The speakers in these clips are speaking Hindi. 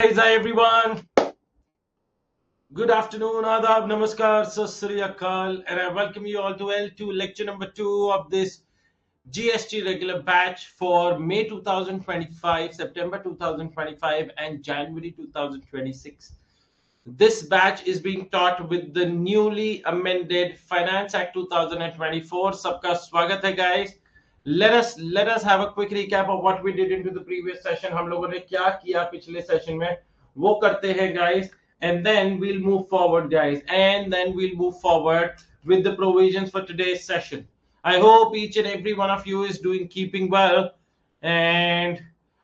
Hey, hi everyone. Good afternoon, Adab, Namaskar, Sat Sri Akal, and I welcome you all to L2 lecture number 2 of this GST regular batch for May 2025, September 2025, and January 2026. This batch is being taught with the newly amended Finance Act 2024. Sabka swagat hai, guys. Let us have a quick recap of what we did into the previous session. हम लोगों ने क्या किया पिछले सेशन में वो करते हैं, guys, and then we'll move forward, guys, and then we'll move forward with the provisions for today's session. I hope each and every one of you is doing keeping well, and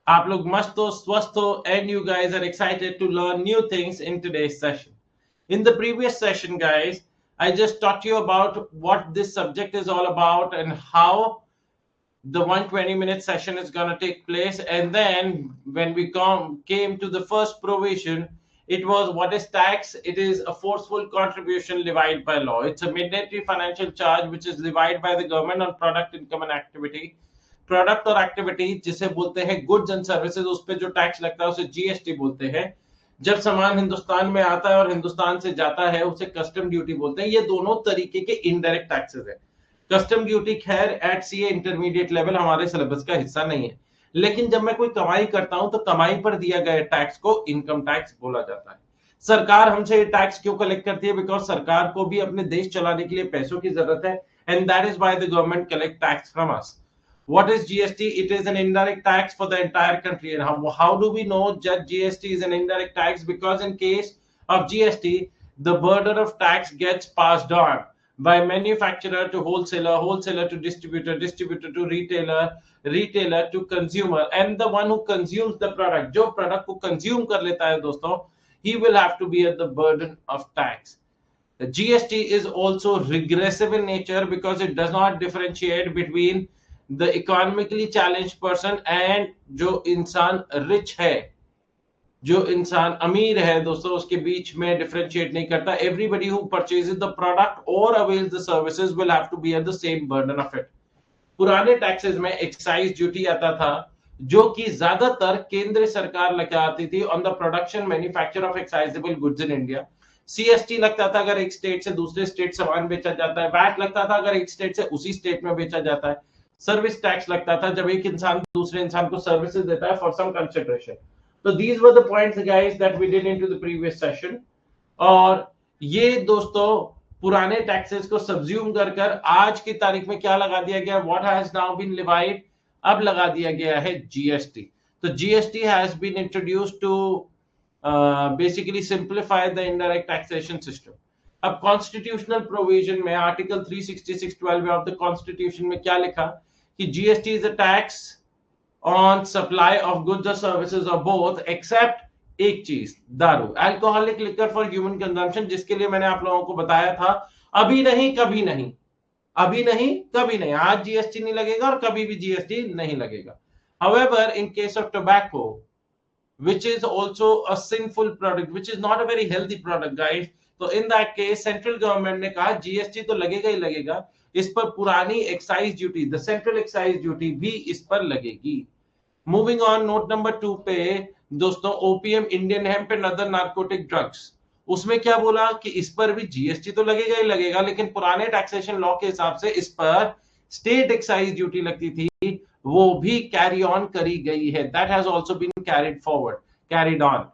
आप लोग मस्त हो, स्वस्थ हो, and you guys are excited to learn new things in today's session. In the previous session, guys, I just taught you about what this subject is all about and how the 120-minute session is going to take place. And then when we came to the first provision, it was what is tax. It is a forceful contribution levied by law. It's a mandatory financial charge which is levied by the government on product, income and activity. Product और एक्टिविटी जिसे बोलते हैं गुड्स एंड सर्विसेज, उस पर जो टैक्स लगता है उसे जीएसटी बोलते हैं. जब सामान हिंदुस्तान में आता है और हिंदुस्तान से जाता है उसे कस्टम ड्यूटी बोलते हैं. ये दोनों तरीके के इनडायरेक्ट टैक्सेस है. कस्टम ड्यूटी खैर एट सीए इंटरमीडिएट लेवल हमारे सिलेबस का हिस्सा नहीं है, लेकिन जब मैं कोई कमाई करता हूं तो कमाई पर दिया गया टैक्स को इनकम टैक्स बोला जाता है. सरकार हमसे टैक्स क्यों कलेक्ट करती है? बिकॉज सरकार को भी अपने देश चलाने के लिए पैसों की जरूरत है, and that is why the government collect tax from us. What is GST? It is an indirect tax for the entire country. And how do we know that GST is an indirect tax? Because in case of GST, the burden of tax gets passed on by manufacturer to wholesaler, wholesaler to distributor, distributor to retailer, retailer to consumer, and the one who consumes the product, जो product को consume कर लेता है दोस्तों, he will have to bear the burden of tax. The GST is also regressive in nature because it does not differentiate between the economically challenged person and जो इंसान rich है, जो इंसान अमीर है दोस्तों, उसके बीच में डिफरेंशिएट नहीं करता. Everybody who purchases the product और avails the services will have to bear the same burden of it. पुराने टैक्सेस में एक्साइज ड्यूटी आता था जो कि ज्यादातर केंद्र सरकार लगाती थी on the production manufacture of excisable goods in India. CST लगता था अगर एक स्टेट से दूसरे स्टेट सामान बेचा जाता है. वैट लगता था अगर एक स्टेट से उसी स्टेट में बेचा जाता है. सर्विस टैक्स लगता था जब एक इंसान दूसरे इंसान को सर्विसेज देता है फॉर सम कंसिडरेशन. तो these were the points guys that we did into the previous session. और ये दोस्तों पुराने टैक्सेस को सब्ज्यूम कर कर आज की तारीख में क्या लगा दिया गया? What has now been levied? अब लगा दिया गया है जीएसटी. तो GST has been introduced to basically simplify the indirect taxation system. अब कॉन्स्टिट्यूशनल प्रोविजन में आर्टिकल 366(12) ऑफ द कॉन्स्टिट्यूशन में क्या लिखा कि GST is a tax on supply of goods और सर्विसेज और बोथ एक्सेप्ट एक चीज, दारू, alcoholic liquor for human consumption, जिसके लिए मैंने आप लोगों को बताया था अभी नहीं कभी नहीं, अभी नहीं कभी नहीं, आज जीएसटी नहीं लगेगा और कभी भी जीएसटी नहीं लगेगा. However, in case of tobacco, which is also a sinful product, which is not a very healthy product, guys, तो in that case central government ने कहा जीएसटी तो लगेगा ही लगेगा, इस पर पुरानी excise duty, the central excise duty भी इस पर लगेगी. मूविंग ऑन, नोट नंबर 2 पे दोस्तों, opium, Indian hemp and other narcotic drugs, उसमें क्या बोला कि इस पर भी जीएसटी तो लगेगा ही लगेगा, लेकिन पुराने टैक्सेशन लॉ के हिसाब से इस पर स्टेट एक्साइज ड्यूटी लगती थी, वो भी कैरी ऑन करी गई है. That has also been carried forward, carried on.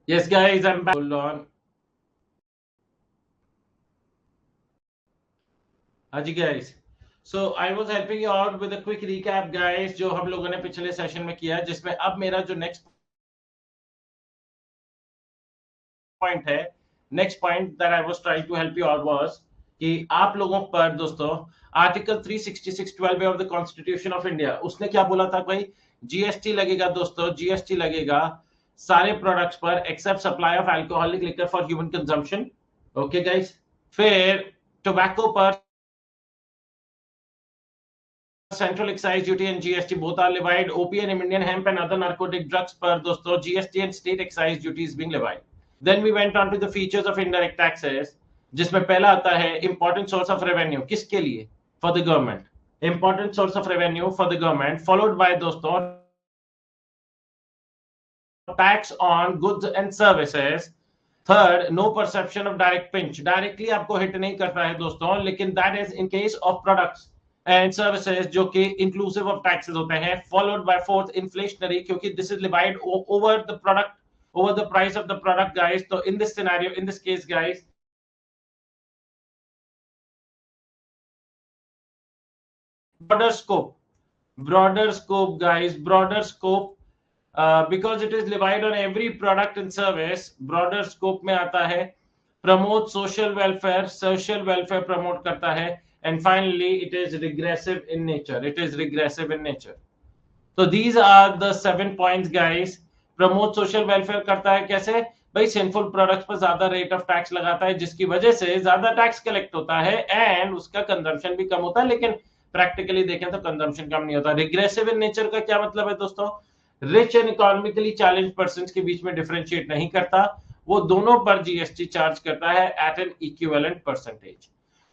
Yes, guys, I'm back. Hold on. Haji, guys. So I was helping you out with a quick recap, guys, जो हम लोगों ने पिछले सेशन में किया, जिसमें अब मेरा जो नेक्स्ट पॉइंट है, next point that I was trying to help you out was कि आप लोगों पर दोस्तों article 366(12) of the constitution of India, उसने क्या बोला था भाई? जीएसटी लगेगा दोस्तों, जीएसटी लगेगा सारे प्रोडक्ट्स पर except supply of alcoholic liquor for human consumption. Okay guys, फिर टोबैको पर central excise duty and GST both are levied. Opium, Indian hemp and other narcotic drugs पर दोस्तों GST and state excise duty is being levied. Then we went on to the features of indirect taxes, जिसमें पहला आता है important source of revenue, किसके लिए? For the government. Important source of revenue for the government, followed by दोस्तों tax on goods and services. Third, no perception of direct pinch. Directly आपको hit नहीं करता है दोस्तों, लेकिन that is in case of products and services जो कि inclusive of taxes होते हैं. Followed by fourth, inflationary, क्योंकि this is levied over the product, over the price of the product, guys. So in this scenario, in this case, guys, broader scope, guys, broader scope, because it is levied on every product and service. Broader scope में आता है promote social welfare promote करता है. And finally, it is regressive in nature. So these are the 7 points, guys. Promote social welfare करता है कैसे भाई? सिंफुल प्रोडक्ट्स पर ज्यादा रेट ऑफ टैक्स लगाता है, जिसकी वजह से ज्यादा टैक्स कलेक्ट होता है एंड उसका कंजम्पशन भी कम होता है, लेकिन प्रैक्टिकली देखें तो कंजम्पशन कम नहीं होता. रिग्रेसिव इन नेचर का क्या मतलब है दोस्तों? Rich and economically challenged persons के बीच में डिफरेंशिएट नहीं करता, वो दोनों पर जीएसटी चार्ज करता है at an equivalent percentage.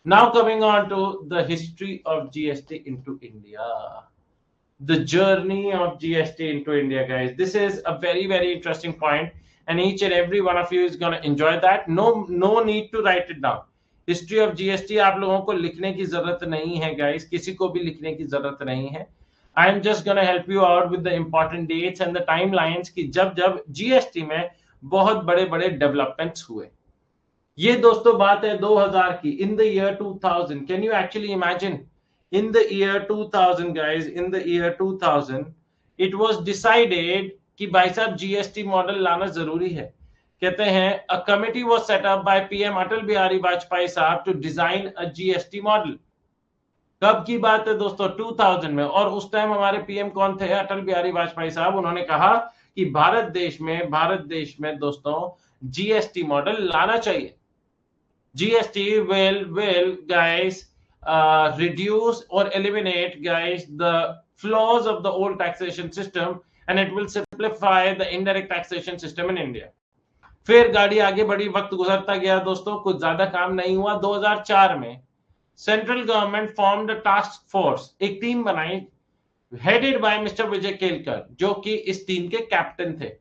Now coming on to the history of GST into India, the journey of GST into India, guys. This is a very interesting point, and each and every one of you is going to enjoy that. No need to write it down. History of GST आप लोगों को लिखने की जरूरत नहीं है, guys. किसी को भी लिखने की जरूरत नहीं है. I am just going to help you out with the important dates and the timelines कि जब GST में बहुत बड़े डेवलपमेंट्स हुए. ये दोस्तों बात है 2000 की. In the year 2000, can you actually imagine? In the year 2000, guys, in the year 2000 it was decided कि भाई साहब जीएसटी मॉडल लाना जरूरी है. कहते हैं a committee was set up by PM Atal Bihari Vajpayee साहब to design a GST model. कब की बात है दोस्तों? 2000 में. और उस टाइम हमारे पीएम कौन थे? अटल बिहारी वाजपेयी साहब. उन्होंने कहा कि भारत देश में दोस्तों जीएसटी मॉडल लाना चाहिए. GST will guys reduce or eliminate, guys, the flaws of the old taxation system, and it will simplify the indirect taxation system in India. फिर गाड़ी आगे बढ़ी, वक्त गुजरता गया दोस्तों, कुछ ज्यादा काम नहीं हुआ. 2004 में central government formed a task force, एक टीम बनाई हेडेड बाय मिस्टर विजय केलकर, जो कि इस टीम के कैप्टन थे.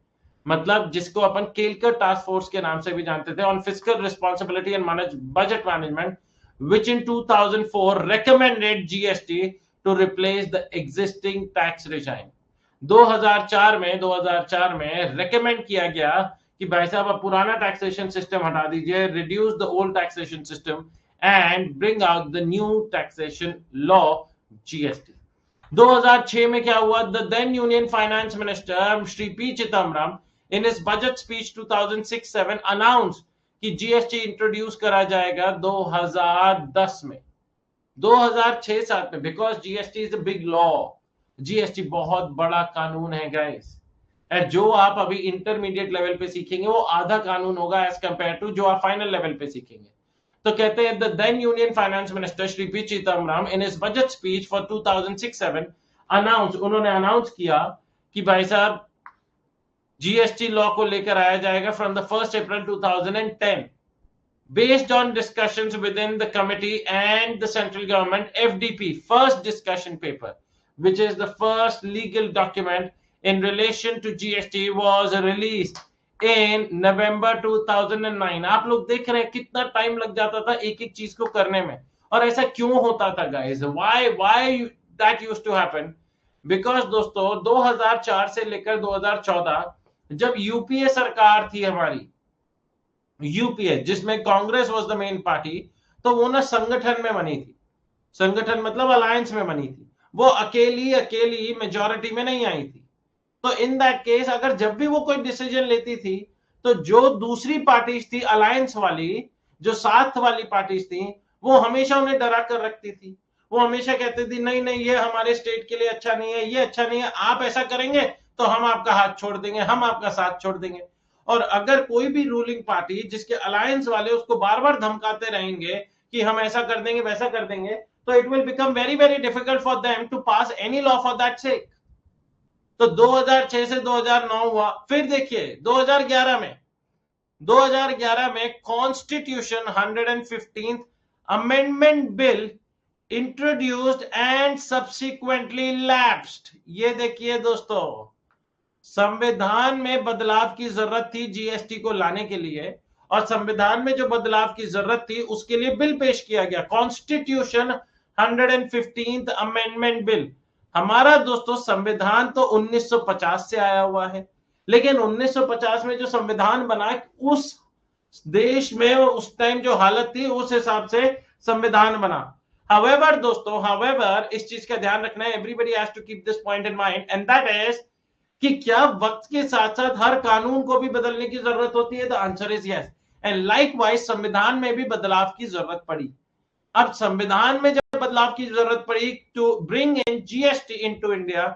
मतलब जिसको अपन केलकर टास्क फोर्स के नाम से भी जानते थे, on fiscal responsibility and budget management, which in 2004 recommended GST to replace the existing tax regime. 2004 में रेकमेंड किया गया कि भाई साहब अब पुराना टैक्सेशन सिस्टम हटा दीजिए, reduce the old taxation system and bring out the new taxation law GST. 2006 में क्या हुआ? The then union finance minister Shri P Chidambaram in his budget speech 2006-07 announced कि जीएसटी इंट्रोड्यूस करा जाएगा 2010 में, 2006-07 में, because GST is a big law. GST बहुत बड़ा कानून है गाइस, एंड जो आप अभी इंटरमीडिएट लेवल पे सीखेंगे वो आधा कानून होगा एज कंपेयर टू जो आप फाइनल लेवल पे सीखेंगे. तो कहते हैं the then union finance minister Shri P Chidambaram in his budget speech for 2006-07 उन्होंने अनाउंस किया कि भाई साहब जीएसटी लॉ को लेकर आया जाएगा from the 1st April 2010 based on discussions within the committee and the central government. FDP, first discussion paper, which is the first legal document in relation to GST, was released in November 2009. आप लोग देख रहे हैं कितना टाइम लग जाता था एक एक चीज को करने में, और ऐसा क्यों होता था guys? why that used to happen? Because दोस्तों 2004 से लेकर 2014 जब यूपीए सरकार थी हमारी, यूपीए जिसमें Congress was the main party, तो वो ना संगठन में बनी थी, संगठन मतलब अलायंस में बनी थी, वो अकेली अकेली मेजोरिटी में नहीं आई थी। तो इन दैट केस अगर जब भी वो कोई डिसीजन लेती थी, तो जो दूसरी पार्टीज थी अलायंस वाली, जो साथ वाली पार्टीज थी, वो हमेशा उन्हें डरा कर रखती थी। वो हमेशा कहती थी नहीं नहीं, ये हमारे स्टेट के लिए अच्छा नहीं है, ये अच्छा नहीं है, आप ऐसा करेंगे तो हम आपका हाथ छोड़ देंगे, हम आपका साथ छोड़ देंगे। और अगर कोई भी रूलिंग पार्टी जिसके अलायंस वाले उसको बार बार धमकाते रहेंगे कि हम ऐसा कर देंगे वैसा कर देंगे, तो it will become very very difficult for them to pass any law for that sake. तो 2006 से 2009 हुआ, फिर देखिए 2011 में constitution 115th amendment bill introduced and subsequently lapsed. ये देखिए दोस्तों, संविधान में बदलाव की जरूरत थी जीएसटी को लाने के लिए, और संविधान में जो बदलाव की जरूरत थी उसके लिए बिल पेश किया गया, कॉन्स्टिट्यूशन 115th अमेंडमेंट बिल। हमारा दोस्तों संविधान तो 1950 से आया हुआ है, लेकिन 1950 में जो संविधान बना उस देश में उस टाइम जो हालत थी उस हिसाब से संविधान बना। हाउएवर दोस्तों, हाउएवर इस चीज का ध्यान रखना है, everybody has to keep this point in mind, and that is कि क्या वक्त के साथ साथ हर कानून को भी बदलने की जरूरत होती है? The answer is yes. And likewise संविधान में भी बदलाव की जरूरत पड़ी। अब संविधान में जब बदलाव की जरूरत पड़ी to bring in GST into India,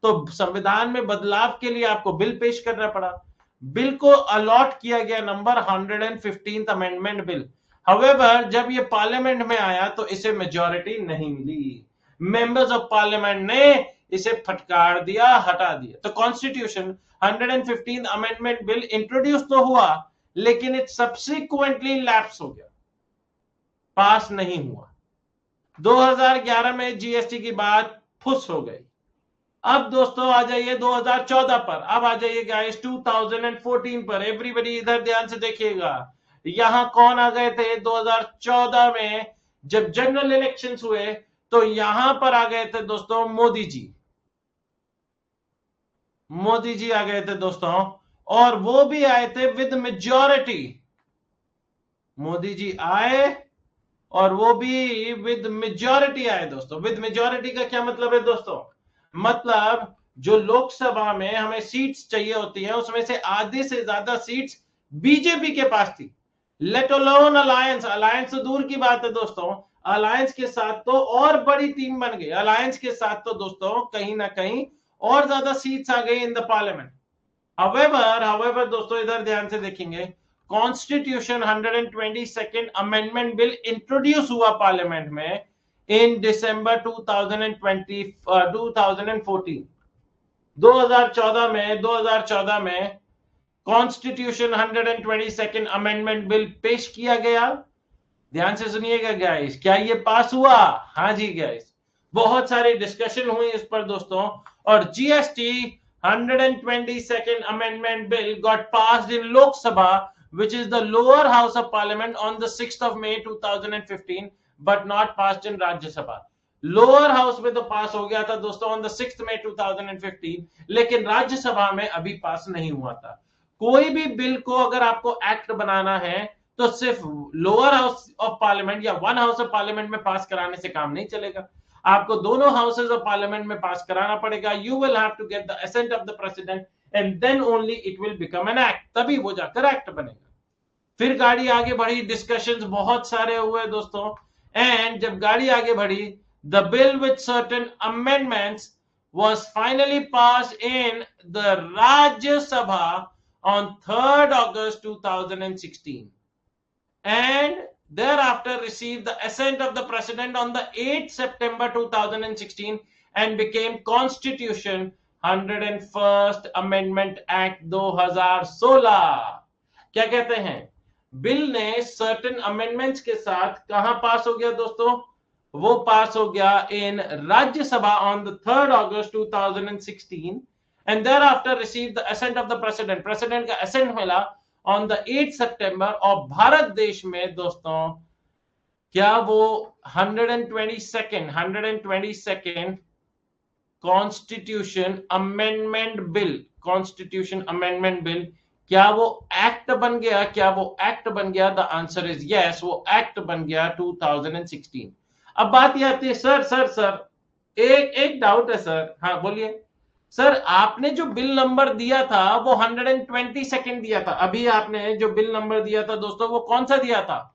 तो संविधान में बदलाव के लिए आपको बिल पेश करना पड़ा। बिल को अलॉट किया गया number 115th amendment bill. However जब ये पार्लियामेंट में आया तो इसे मेजॉरिटी नहीं मिली, मेंबर्स ऑफ पार्लियामेंट ने इसे फटकार दिया, हटा दिया। तो constitution 115th amendment bill introduce तो हुआ, लेकिन इट सब्सिक्वेंटली लैप्स हो गया, पास नहीं हुआ। 2011 में जीएसटी की बात फुस हो गई। अब दोस्तों आ जाइए 2014 पर, अब आ जाइए गाइस 2014 पर। एवरीबॉडी इधर ध्यान से देखिएगा, यहां कौन आ गए थे 2014 में जब जनरल इलेक्शंस हुए, तो यहां पर आ गए थे दोस्तों मोदी जी। मोदी जी आ गए थे दोस्तों, और वो भी आए थे विद मेजॉरिटी। मोदी जी आए और वो भी विद मेजॉरिटी आए दोस्तों। विद मेजॉरिटी का क्या मतलब है दोस्तों? मतलब जो लोकसभा में हमें सीट्स चाहिए होती है उसमें से आधे से ज्यादा सीट्स बीजेपी के पास थी। लेट अलोन अलायंस, अलायंस तो दूर की बात है दोस्तों, अलायंस के साथ तो और बड़ी टीम बन गई, अलायंस के साथ तो दोस्तों कहीं ना कहीं और ज्यादा सीट्स आ गई इन द पार्लियामेंट। हाउएवर दोस्तों इधर ध्यान से देखेंगे, constitution 122nd amendment bill introduce हुआ पार्लियामेंट में इन दिसंबर 2020 2014। 2014 में कॉन्स्टिट्यूशन 122nd अमेंडमेंट बिल पेश किया गया। ध्यान से सुनिएगा गाइस, क्या ये पास हुआ? हाँ जी गाइस, बहुत सारी डिस्कशन हुई इस पर दोस्तों, और GST 122nd amendment bill got passed in Lok Sabha, which is the lower house of parliament, on the 6th of May 2015, but not passed in Rajya Sabha। Lower house में तो पास हो गया था दोस्तों ऑन द 6th May 2015, लेकिन राज्यसभा में अभी पास नहीं हुआ था। कोई भी बिल को अगर आपको एक्ट बनाना है तो सिर्फ लोअर हाउस ऑफ पार्लियामेंट या वन हाउस ऑफ पार्लियामेंट में पास कराने से काम नहीं चलेगा, आपको दोनों हाउसेज ऑफ पार्लियामेंट में पास कराना पड़ेगा। You will have to get the assent of the president and then only it will become an act, तभी वो जाकर एक्ट बनेगा। फिर गाड़ी आगे बढ़ी, डिस्कशंस बहुत सारे हुए दोस्तों, एंड जब गाड़ी आगे बढ़ी, the bill with certain amendments was finally passed in the Rajya Sabha on 3rd August 2016 and thereafter received the assent of the president on the 8th September 2016 and became Constitution 101st Amendment Act 2016। क्या कहते हैं, बिल ने सर्टेन अमेंडमेंट्स के साथ कहां पास हो गया दोस्तों? वो पास हो गया in Rajya Sabha on the 3rd August 2016 and thereafter received the assent of the president। President का असेंट मिला ऑन द 8th September। और भारत देश में दोस्तों क्या वो 122nd constitution amendment bill, constitution amendment bill, क्या वो एक्ट बन गया? क्या वो एक्ट बन गया? द आंसर इज यस, वो एक्ट बन गया 2016। अब बात ये आती है, सर एक एक डाउट है सर। हाँ बोलिए सर। आपने जो बिल नंबर दिया था वो 122 दिया था। अभी आपने जो बिल नंबर दिया था दोस्तों वो कौन सा दिया था?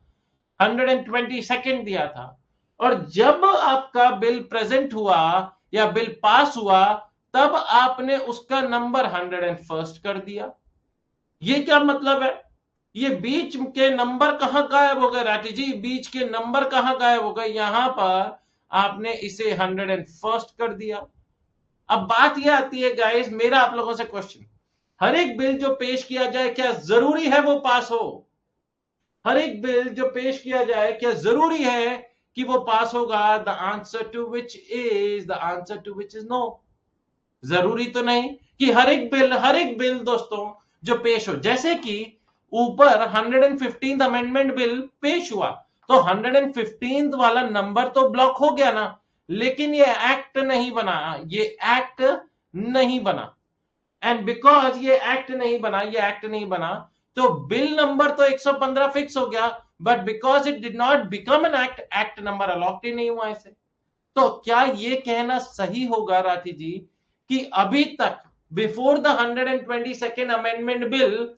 122 दिया था। और जब आपका बिल प्रेजेंट हुआ या बिल पास हुआ तब आपने उसका नंबर 101 कर दिया। ये क्या मतलब है? ये बीच के नंबर कहां गायब हो गए राठी जी? बीच के नंबर कहां गायब हो गए? यहां पर आपने इसे 101 कर दिया। अब बात यह आती है गाइस, मेरा आप लोगों से क्वेश्चन, हर एक बिल जो पेश किया जाए क्या जरूरी है वो पास हो? हर एक बिल जो पेश किया जाए क्या जरूरी है कि वो पास होगा? The answer to which is no. जरूरी तो नहीं कि हर एक बिल दोस्तों जो पेश हो, जैसे कि ऊपर 115th अमेंडमेंट बिल पेश हुआ तो 115th वाला नंबर तो ब्लॉक हो गया ना, लेकिन ये एक्ट नहीं बना, ये एक्ट नहीं बना। एंड बिकॉज ये एक्ट नहीं बना तो बिल नंबर तो 115 फिक्स हो गया, but because it did not become an act, act number allot ही नहीं हुआ इसे। तो क्या ये कहना सही होगा राठी जी कि अभी तक before the 122nd amendment bill,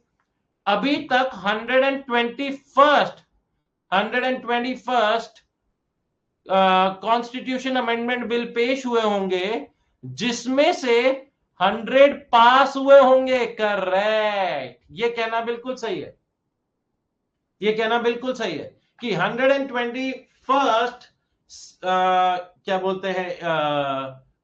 अभी तक 121st कॉन्स्टिट्यूशन अमेंडमेंट बिल पेश हुए होंगे जिसमें से 100 पास हुए होंगे? करेक्ट। ये कहना बिल्कुल सही है, ये कहना बिल्कुल सही है कि 121st क्या बोलते हैं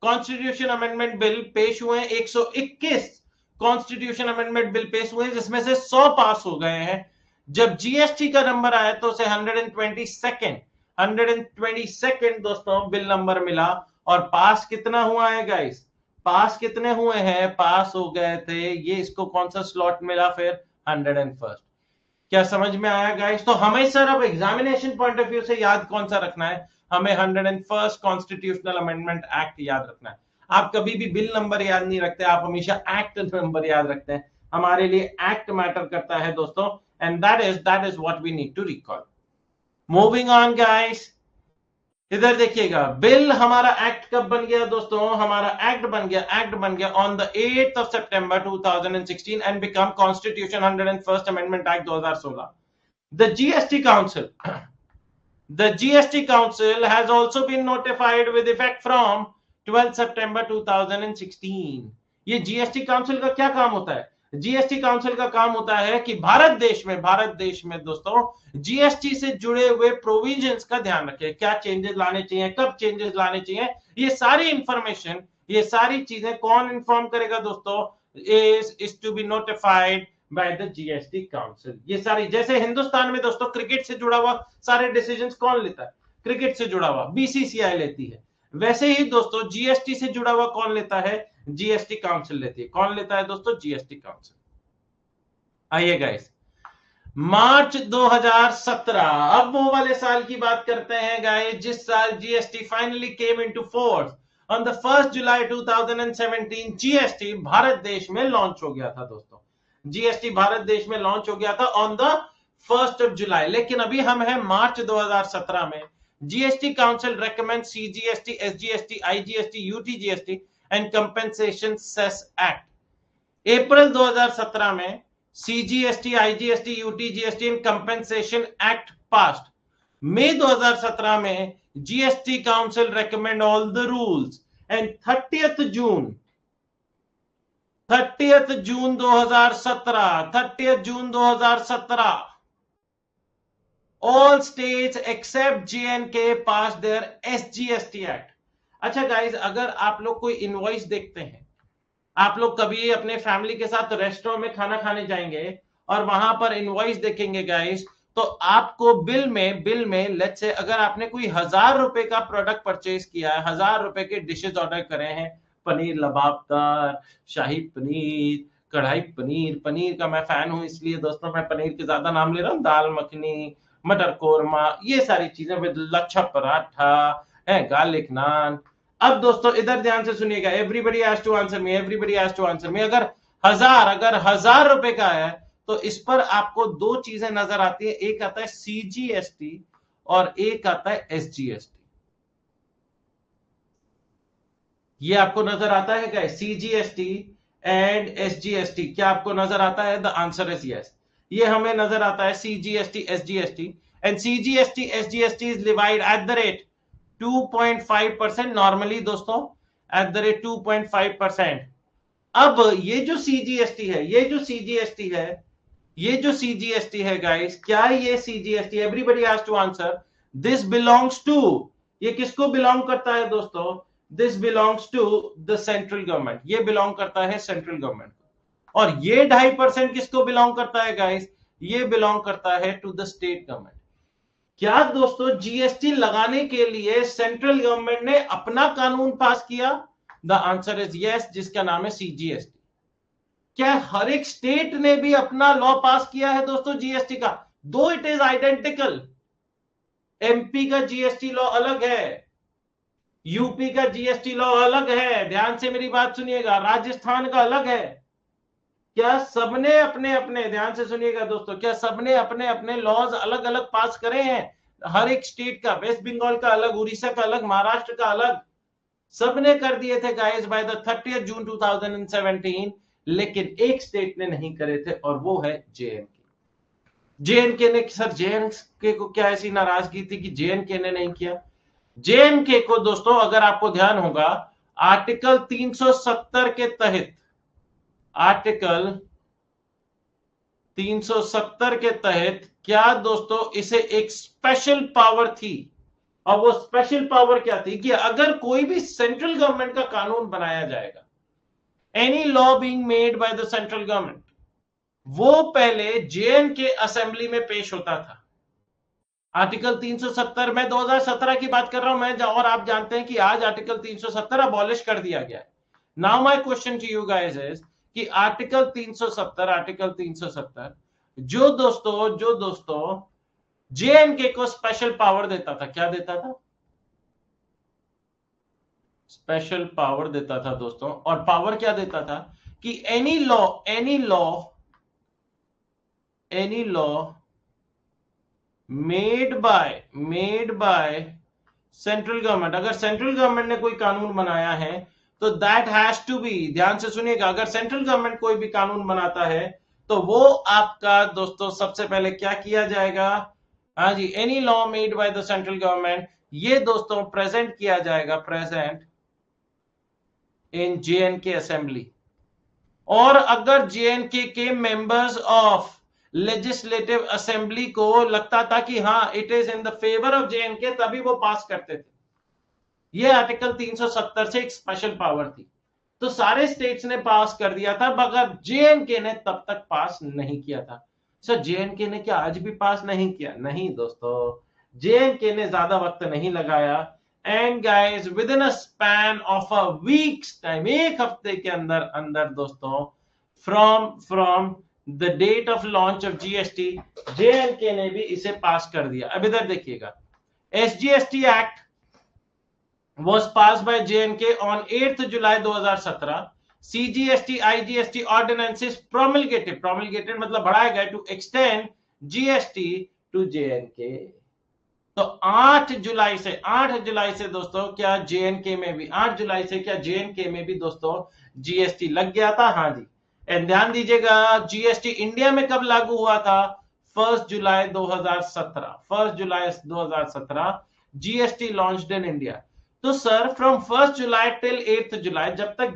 कॉन्स्टिट्यूशन अमेंडमेंट बिल पेश हुए, 121 कॉन्स्टिट्यूशन अमेंडमेंट बिल पेश हुए जिसमें से 100 पास हो गए हैं। जब जीएसटी का नंबर आया तो उसे 122nd दोस्तों बिल नंबर मिला। और पास कितना हुआ है गाइस? पास कितने हुए हैं? पास हो गए थे ये, इसको कौन सा स्लॉट मिला फिर? 101st। क्या समझ में आया गाइस? तो हमें सर अब एग्जामिनेशन पॉइंट ऑफ व्यू से याद कौन सा रखना है? हमें 101st कॉन्स्टिट्यूशनल अमेंडमेंट एक्ट याद रखना है। आप कभी भी बिल नंबर याद नहीं रखते, आप हमेशा एक्ट नंबर याद रखते हैं। हमारे लिए एक्ट मैटर करता है दोस्तों, and that is what we need to recall. Moving on guys, इधर देखिएगा, बिल हमारा एक्ट कब बन गया दोस्तों? हमारा एक्ट बन गया on the 8th of September 2016 and become constitution 101st amendment act 2016। The GST Council has also been notified with effect from 12 September 2016। ये जीएसटी काउंसिल का क्या काम होता है? जीएसटी काउंसिल का काम होता है कि भारत देश में दोस्तों जीएसटी से जुड़े हुए प्रोविजंस का ध्यान रखे, क्या चेंजेस लाने चाहिए, कब चेंजेस लाने चाहिए, ये सारी इंफॉर्मेशन, ये सारी चीजें कौन इन्फॉर्म करेगा दोस्तों? Is to be notified by the GST council. ये सारी, जैसे हिंदुस्तान में दोस्तों क्रिकेट से जुड़ा हुआ सारे डिसीजंस कौन लेता है? क्रिकेट से जुड़ा हुआ बीसीसीआई लेती है। वैसे ही दोस्तों जीएसटी से जुड़ा हुआ कौन लेता है? जीएसटी काउंसिल लेती है। कौन लेता है दोस्तों? GST council. आइए गाइस, मार्च 2017, अब वो वाले साल की बात करते हैं गाइस जिस साल GST finally came into force. On the 1st July 2017 GST Bharat देश में लॉन्च हो गया था दोस्तों। जीएसटी भारत देश में लॉन्च हो गया था ऑन द 1st of जुलाई, लेकिन अभी हम हैं मार्च 2017 में। GST council recommend CGST, SGST, IGST, UTGST and compensation cess act. April 2017 में CGST, IGST, UTGST and compensation act passed. मई 2017 में GST council recommend all the rules and 30th June 2017 all states except J&K passed their SGST Act। अच्छा गाइस, अगर आप लोग कोई इनवॉइस देखते हैं, आप लोग कभी अपने फैमिली के साथ रेस्टोरेंट में खाना खाने जाएंगे और वहां पर इनवॉइस देखेंगे गाइस, तो आपको बिल में लेट्स से अगर आपने कोई 1000 रुपए का प्रोडक्ट परचेज किया है, 1000 रुपए के डिशेस ऑर्डर करे हैं, पनीर लबाबदार, शाही पनीर, कढ़ाई पनीर, पनीर का मैं फैन हूं इसलिए दोस्तों मैं पनीर के ज्यादा नाम ले रहा हूं, दाल मखनी, मटर कोरमा, ये सारी चीजें, विद लच्छा पराठा है, गार्लिक नान। अब दोस्तों इधर ध्यान से सुनिएगा, everybody has to answer me, अगर अगर 1,000 रुपए का है तो इस पर आपको दो चीजें नजर आती है, एक आता है CGST और एक आता है SGST। ये आपको नजर आता है क्या, CGST एंड SGST? क्या आपको नजर आता है? The answer is yes. ये हमें नजर आता है CGST SGST, and CGST SGST is divide eight the rate 2.5% normally दोस्तों, एट द रेट 2.5%। अब ये जो CGST है, ये जो CGST है गाइस, क्या ये CGST, everybody has to answer, this belongs to, ये किसको बिलोंग करता है दोस्तों? This belongs to the central government, ये बिलोंग करता है सेंट्रल गवर्नमेंट को। और ये 2.5% किसको बिलोंग करता है गाइस? ये बिलोंग करता है टू द स्टेट गवर्नमेंट। क्या दोस्तों जीएसटी लगाने के लिए सेंट्रल गवर्नमेंट ने अपना कानून पास किया? द आंसर इज यस, जिसका नाम है CGST। क्या हर एक स्टेट ने भी अपना लॉ पास किया है दोस्तों जीएसटी का? दो इट इज आइडेंटिकल। MP का जीएसटी लॉ अलग है, यूपी का जीएसटी लॉ अलग है, ध्यान से मेरी बात सुनिएगा, राजस्थान का अलग है। क्या सबने अपने अपने, ध्यान से सुनिएगा दोस्तों, क्या सबने अपने अपने लॉज अलग अलग पास करे हैं? हर एक स्टेट का, वेस्ट बंगाल का अलग, उड़ीसा का अलग, महाराष्ट्र का अलग, सबने कर दिए थे गाइस बाय द 30 जून 2017। लेकिन एक स्टेट ने नहीं करे थे और वो है JNK ने। सर JNK को क्या ऐसी नाराजगी थी कि JNK ने नहीं किया? JNK को दोस्तों अगर आपको ध्यान होगा, आर्टिकल 370 के तहत, आर्टिकल 370 के तहत क्या दोस्तों, इसे एक स्पेशल पावर थी। और वो स्पेशल पावर क्या थी कि अगर कोई भी सेंट्रल गवर्नमेंट का कानून बनाया जाएगा, any law being made by the central government, वो पहले JNK असेंबली में पेश होता था। आर्टिकल 370, मैं 2017 की बात कर रहा हूं मैं, और आप जानते हैं कि आज आर्टिकल 370 अबॉलिश कर दिया गया है। Now my question to you guys is कि आर्टिकल 370 जो दोस्तों JNK को स्पेशल पावर देता था, क्या देता था? स्पेशल पावर देता था दोस्तों। और पावर क्या देता था कि any law made by central government, अगर सेंट्रल गवर्नमेंट ने कोई कानून बनाया है तो दैट हैज टू बी, ध्यान से सुनिएगा, अगर सेंट्रल गवर्नमेंट कोई भी कानून बनाता है तो वो आपका दोस्तों सबसे पहले क्या किया जाएगा? हाँ जी, any law made by the central government, ये दोस्तों प्रेजेंट किया जाएगा, प्रेजेंट इन JNK असेंबली। और अगर JNK के मेंबर्स ऑफ लेजिस्लेटिव असेंबली को लगता था कि हाँ it is in the favour of JNK, तभी वो पास करते थे। ये आर्टिकल 370 से एक स्पेशल पावर थी। तो सारे स्टेट्स ने पास कर दिया था, मगर JNK ने तब तक पास नहीं किया था। सर JNK ने क्या आज भी पास नहीं किया? नहीं दोस्तों, JNK ने ज्यादा वक्त नहीं लगाया। And guys within a span of a week's time, एक हफ्ते के अंदर अंदर दोस्तों, from the date of launch of GST, JNK ने भी इसे पास कर दिया। अब इधर देखिएगा, SGST act was passed by JNK on 8th July 2017. CGST IGST ordinances promulgated मतलब बढ़ाया गया to extend GST to JNK। तो 8 जुलाई से दोस्तों क्या JNK में भी, 8 जुलाई से क्या JNK में भी दोस्तों GST लग गया था? हाँ जी। एंड ध्यान दीजिएगा, GST इंडिया में कब लागू हुआ था? 1 जुलाई 2017 GST लॉन्च्ड इन इंडिया। तो सर फ्रॉम 1 जुलाई टिल 8 जुलाई, जब तक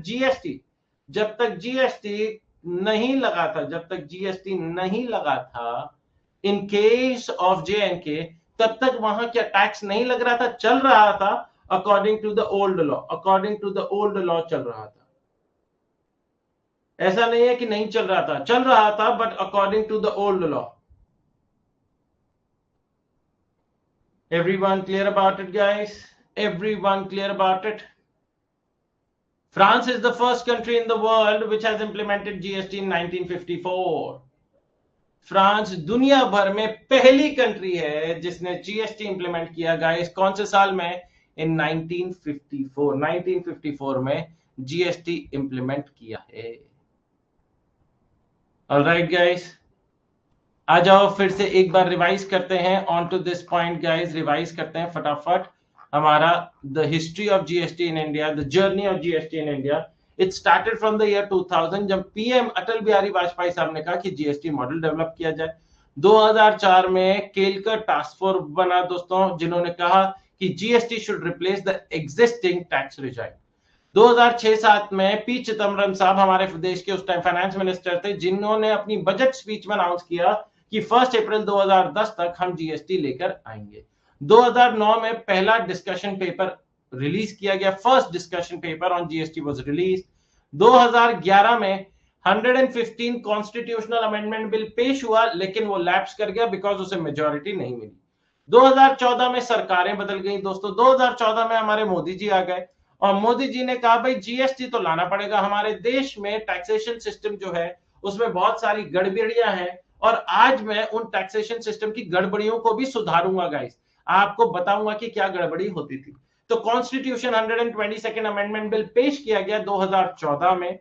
GST नहीं लगा था इन केस ऑफ JNK, तब तक वहां क्या टैक्स नहीं लग रहा था? चल रहा था according to the old law चल रहा था। ऐसा नहीं है कि नहीं चल रहा था, but according to the old law. Everyone clear about it, guys? Everyone clear about it? France is the first country in the world which has implemented GST in 1954. France दुनिया भर में पहली कंट्री है जिसने GST इंप्लीमेंट किया गाइस। कौन से साल में? इन 1954 में GST इंप्लीमेंट किया है। ऑलराइट गाइस, आ जाओ फिर से एक बार रिवाइज करते हैं on to this point guys, revise करते हैं फटाफट हमारा the history of GST in India, the journey of GST in India. It started from the year 2000 जब पीएम अटल बिहारी वाजपेयी साहब ने कहा कि जीएसटी मॉडल डेवलप किया जाए। 2004 में केलकर टास्क फोर्स बना दोस्तों, जिन्होंने कहा कि GST should replace the existing tax regime. 2006-7 में पी चिदम्बरम साहब हमारे प्रदेश के उस टाइम फाइनेंस मिनिस्टर थे, जिन्होंने अपनी बजट स्पीच में अनाउंस किया कि 1 अप्रैल 2010 तक हम जीएसटी लेकर आएंगे। 2009 में पहला डिस्कशन पेपर रिलीज किया गया, first discussion paper on GST was release. 2011 में 115 कॉन्स्टिट्यूशनल अमेंडमेंट बिल पेश हुआ, लेकिन वो लैप्स कर गया बिकॉज उसे मेजॉरिटी नहीं मिली। 2014 में सरकारें बदल गई दोस्तों। 2014 में हमारे मोदी जी आ गए और मोदी जी ने कहा भाई जीएसटी तो लाना पड़ेगा, हमारे देश में टैक्सेशन सिस्टम जो है उसमें बहुत सारी गड़बड़ियां हैं और आज मैं उन टैक्सेशन सिस्टम की गड़बड़ियों को भी सुधारूंगा गाइस, आपको बताऊंगा कि क्या गड़बड़ी होती थी। तो कॉन्स्टिट्यूशन 122nd अमेंडमेंट बिल पेश किया गया 2014 में।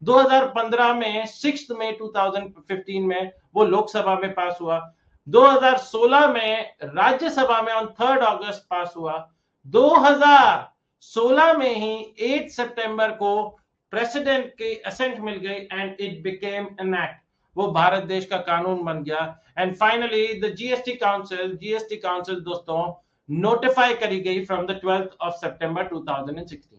2015 में 6 मई 2015 में वो लोकसभा में पास हुआ। 2016 में राज्यसभा में ऑन 3 अगस्त पास हुआ। 2016 में ही 8 सितंबर को प्रेसिडेंट की असेंट मिल गई and it became an act, वो भारत देश का कानून बन गया। And finally the GST council दोस्तों नोटिफाई करी गई from the 12th of September 2016।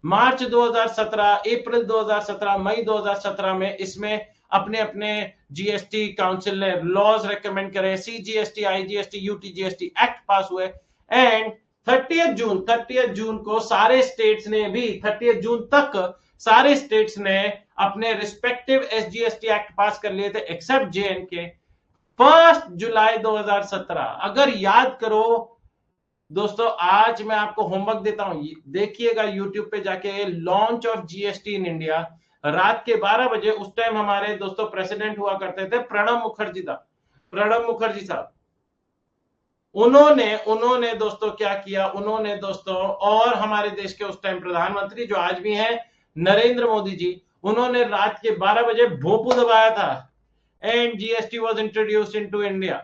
मार्च 2017, अप्रैल 2017, मई 2017 में इसमें अपने अपने जीएसटी काउंसिल ने लॉज रेकमेंड करे, सीजीएसटी, आईजीएसटी, यूटीजीएसटी एक्ट पास हुए एंड 30th जून को सारे स्टेट्स ने भी 30th जून तक सारे स्टेट्स ने अपने रिस्पेक्टिव एसजीएसटी एक्ट पास कर लिए थे एक्सेप्ट जेएनके। 1 जुलाई 2017, अगर याद करो दोस्तों, आज मैं आपको होमवर्क देता हूं, देखिएगा यूट्यूब पे जाके launch of GST in India, रात के 12 बजे। उस टाइम हमारे दोस्तों प्रेसिडेंट हुआ करते थे प्रणब मुखर्जी साहब। उन्होंने दोस्तों क्या किया, उन्होंने दोस्तों और हमारे देश के उस टाइम प्रधानमंत्री जो आज भी हैं नरेंद्र मोदी जी, उन्होंने रात के 12 बजे भोंपू दबाया था and GST was introduced into India.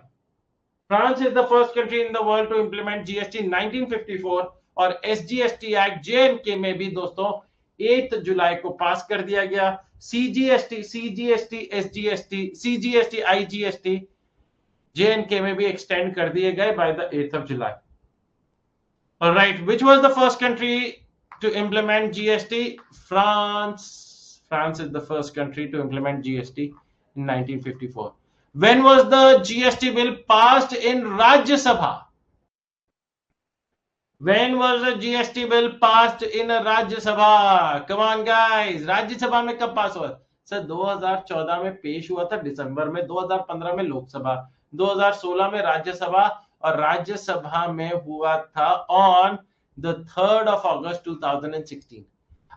France is the first country in the world to implement GST 1954 और एसजीएसटी एक्ट जेएनके में भी दोस्तों 8 जुलाई को पास कर दिया गया। CGST, SGST, CGST, IGST JNK में भी एक्सटेंड कर दिए गए by the 8th of July। Alright, which was the first country to implement GST? France is the first country to implement GST in 1954. When was the GST bill passed in Rajya Sabha? When was the GST bill passed in Rajya Sabha? Come on guys, Rajya Sabha में कब पास हुआ सर? 2014 में पेश हुआ था दिसंबर में, 2015 में लोकसभा, 2016 में राज्यसभा और राज्यसभा में हुआ था on the 3rd of August 2016।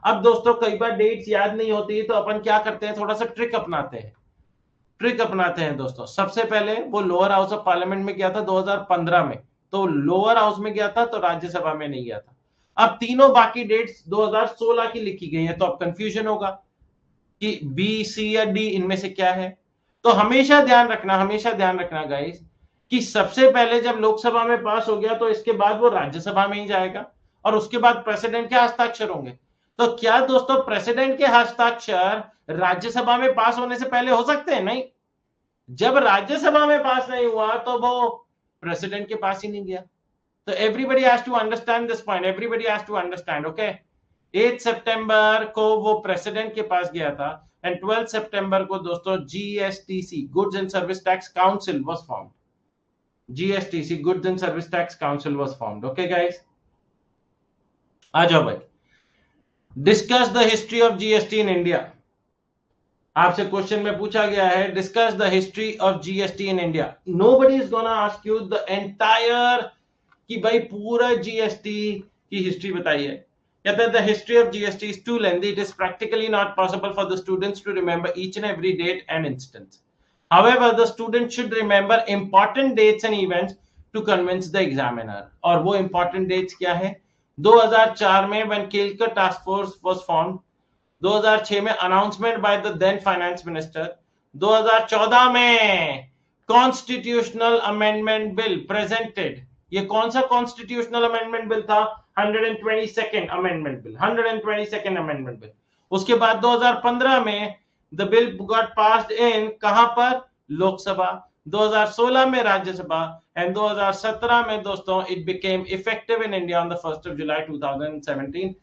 अब दोस्तों कई बार डेट्स याद नहीं होती तो अपन क्या करते हैं, थोड़ा सा ट्रिक अपनाते हैं दोस्तों। सबसे पहले वो लोअर हाउस ऑफ पार्लियामेंट में गया था 2015 में, तो लोअर हाउस में गया था तो राज्यसभा में नहीं गया था। अब तीनों बाकी डेट्स 2016 की लिखी गई है, तो अब कंफ्यूजन होगा कि बी, सी या डी इनमें से क्या है। तो हमेशा ध्यान रखना गाइस कि सबसे पहले जब लोकसभा में पास हो गया तो इसके बाद वो राज्यसभा में ही जाएगा और उसके बाद प्रेसिडेंट के हस्ताक्षर होंगे। तो क्या दोस्तों प्रेसिडेंट के हस्ताक्षर राज्यसभा में पास होने से पहले हो सकते हैं? नहीं। जब राज्यसभा में पास नहीं हुआ तो वो प्रेसिडेंट के पास ही नहीं गया। तो everybody has to understand this point, everybody has to understand, okay. 8 सितंबर को वो प्रेसिडेंट के पास गया था एंड 12 सितंबर को दोस्तों GSTC, goods and service tax council was formed. GSTC, Goods and Service Tax Council was formed. Okay, guys? आ जाओ भाई। Discuss the history of GST in India. आपसे क्वेश्चन में पूछा गया है, discuss the history of GST in India. Nobody is gonna ask you the entire कि भाई पूरा GST की हिस्ट्री बताइए। कहते हैं the history of GST is too lengthy. It is practically not possible for the students to remember each and every date and instance. However, the student should remember important dates and events to convince the examiner. और वो important dates क्या है? 2004 में when Kelkar Task Force was formed, 2006 में announcement by the then finance minister, 2014 में कॉन्स्टिट्यूशनल अमेंडमेंट बिल प्रेजेंटेड। ये कौन सा कॉन्स्टिट्यूशनल अमेंडमेंट बिल था? 122nd amendment bill, 122nd amendment bill. उसके बाद 2015 में the bill got passed in, कहां पर? लोकसभा। 2016 में राज्यसभा एंड 2017 में दोस्तों it became effective in India on the 1st जुलाई 2017।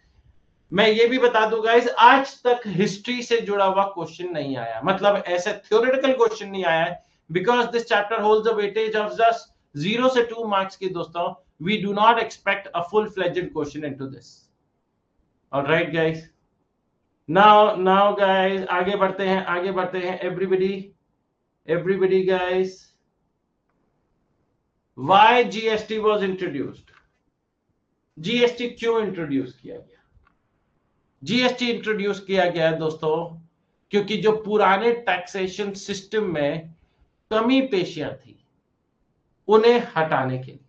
मैं ये भी बता दूं गाइस, आज तक हिस्ट्री से जुड़ा हुआ क्वेश्चन नहीं आया, मतलब ऐसे थ्योरेटिकल क्वेश्चन नहीं आया है, because this chapter holds a weightage of just 0 से 2 मार्क्स की दोस्तों। We do not expect a full fledged question into this. Alright guys, now guys आगे बढ़ते हैं everybody guys, why GST was introduced? GST क्यों इंट्रोड्यूस किया गया? जीएसटी इंट्रोड्यूस किया गया है दोस्तों क्योंकि जो पुराने टैक्सेशन सिस्टम में कमी पेशियां थी उन्हें हटाने के लिए।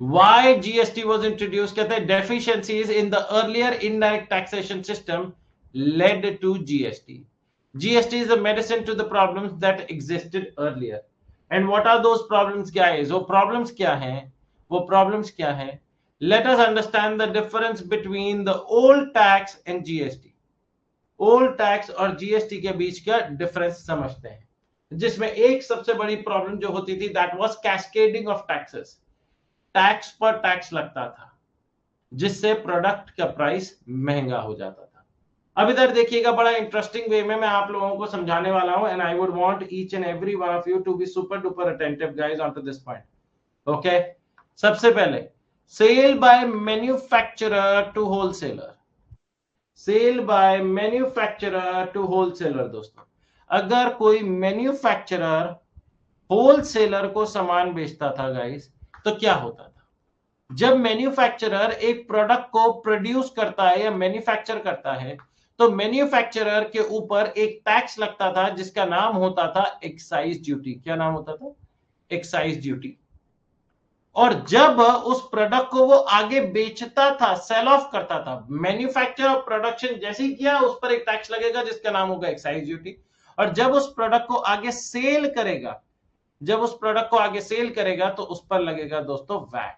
Why GST was introduced? कहते हैं deficiencies in the earlier indirect taxation system led to GST. GST is a medicine to the problems that existed earlier. And what are those problems guys? वो problems क्या हैं? Let us understand the difference between the old tax and GST. Old tax और GST के बीच का difference समझते हैं, जिसमें एक सबसे बड़ी प्रॉब्लम जो होती थी that was cascading of taxes. Tax पर टैक्स लगता था जिससे प्रोडक्ट का प्राइस महंगा हो जाता था। अब इधर देखिएगा, बड़ा इंटरेस्टिंग वे में मैं आप लोगों को समझाने वाला हूं and I would want each and every one of you to be super duper attentive guys on to this point. Okay, सबसे पहले sale by manufacturer to wholesaler. Sale by manufacturer to wholesaler दोस्तों, अगर कोई मैन्युफैक्चरर होलसेलर को सामान बेचता था गाइस, तो क्या होता था? जब मैन्युफैक्चरर एक प्रोडक्ट को प्रोड्यूस करता है या मैन्युफैक्चर करता है, तो मैन्युफैक्चरर के ऊपर एक टैक्स लगता था जिसका नाम होता था एक्साइज ड्यूटी। क्या नाम होता था? Excise duty. और जब उस प्रोडक्ट को वो आगे बेचता था, सेल ऑफ करता था, मैन्युफैक्चर और प्रोडक्शन जैसे ही किया, उस पर एक टैक्स लगेगा जिसका नाम होगा एक्साइज ड्यूटी। और जब उस प्रोडक्ट को आगे सेल करेगा, तो उस पर लगेगा दोस्तों वैट।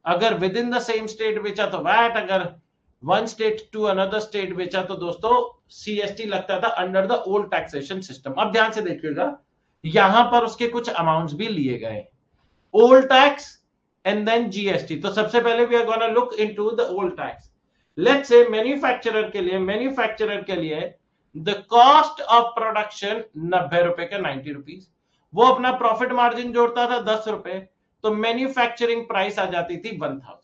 अगर within the same state बेचा तो वैट, अगर one state to another state बेचा तो दोस्तों सीएसटी लगता था under the old taxation system. अब ध्यान से देखिएगा, यहां पर उसके कुछ अमाउंट्स भी लिए गए, old tax and then GST. तो सबसे पहले we are gonna look into the old tax. Let's say manufacturer के लिए द कॉस्ट ऑफ प्रोडक्शन 90 रुपए का, 90 रुपीज। वो अपना प्रॉफिट मार्जिन जोड़ता था 10 रुपए, तो मैन्युफैक्चरिंग प्राइस आ जाती थी 1000।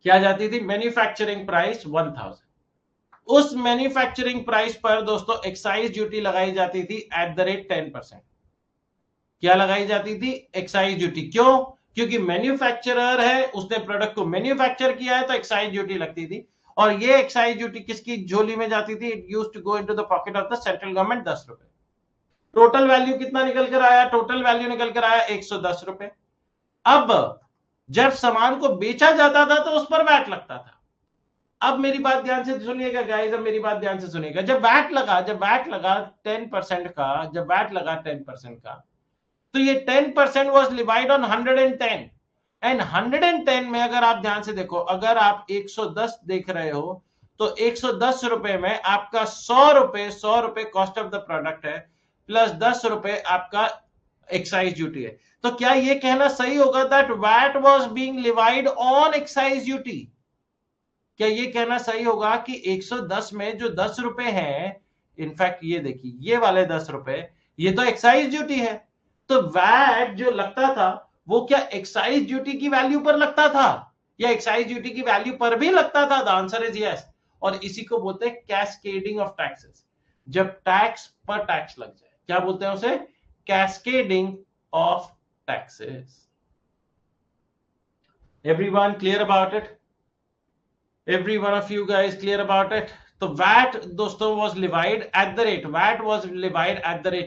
क्या आ जाती थी? Manufacturing price 1000। उस मैन्युफैक्चरिंग प्राइस पर दोस्तों एक्साइज ड्यूटी लगाई जाती थी एट द रेट 10%। क्या लगाई जाती थी? Excise duty. क्यों? क्योंकि मैन्युफैक्चरर है, उसने प्रोडक्ट को मैन्युफैक्चर किया है, तो एक्साइज ड्यूटी लगती थी। और ये एक्साइज ड्यूटी किसकी झोली में जाती थी? It used to go into the pocket of the central government, 10 रुपए। टोटल वैल्यू कितना निकल कर आया? टोटल वैल्यू निकल कर आया 110 रुपए। अब जब सामान को बेचा जाता था तो उस पर वैट लगता था। अब मेरी बात ध्यान से सुनिएगा गाइस, अब मेरी बात ध्यान से सुनिएगा। जब वैट लगा 10% का, तो ये 10% वाज डिवाइड ऑन 110 एंड 110 में अगर आप ध्यान से देखो, अगर आप 110 देख रहे हो तो 110 रुपए में आपका 100 रुपए कॉस्ट ऑफ द प्रोडक्ट है, प्लस 10 रुपए आपका एक्साइज ड्यूटी है। तो क्या ये कहना सही होगा that VAT was being levied on excise duty? क्या ये कहना सही होगा कि 110 में जो 10 रुपए हैं, इनफैक्ट ये देखिए, ये वाले 10 रुपए ये तो एक्साइज ड्यूटी है, तो वैट जो लगता था वो क्या एक्साइज ड्यूटी की वैल्यू पर लगता था या एक्साइज ड्यूटी की वैल्यू पर भी लगता था? The answer is yes. और इसी को बोलते हैं कैस्केडिंग ऑफ टैक्सेस। जब टैक्स पर टैक्स लग जाए, क्या बोलते हैं उसे? Cascading of taxes. Everyone clear about it? Every one of you guys clear about it? तो वैट दोस्तों was levied eight the rate,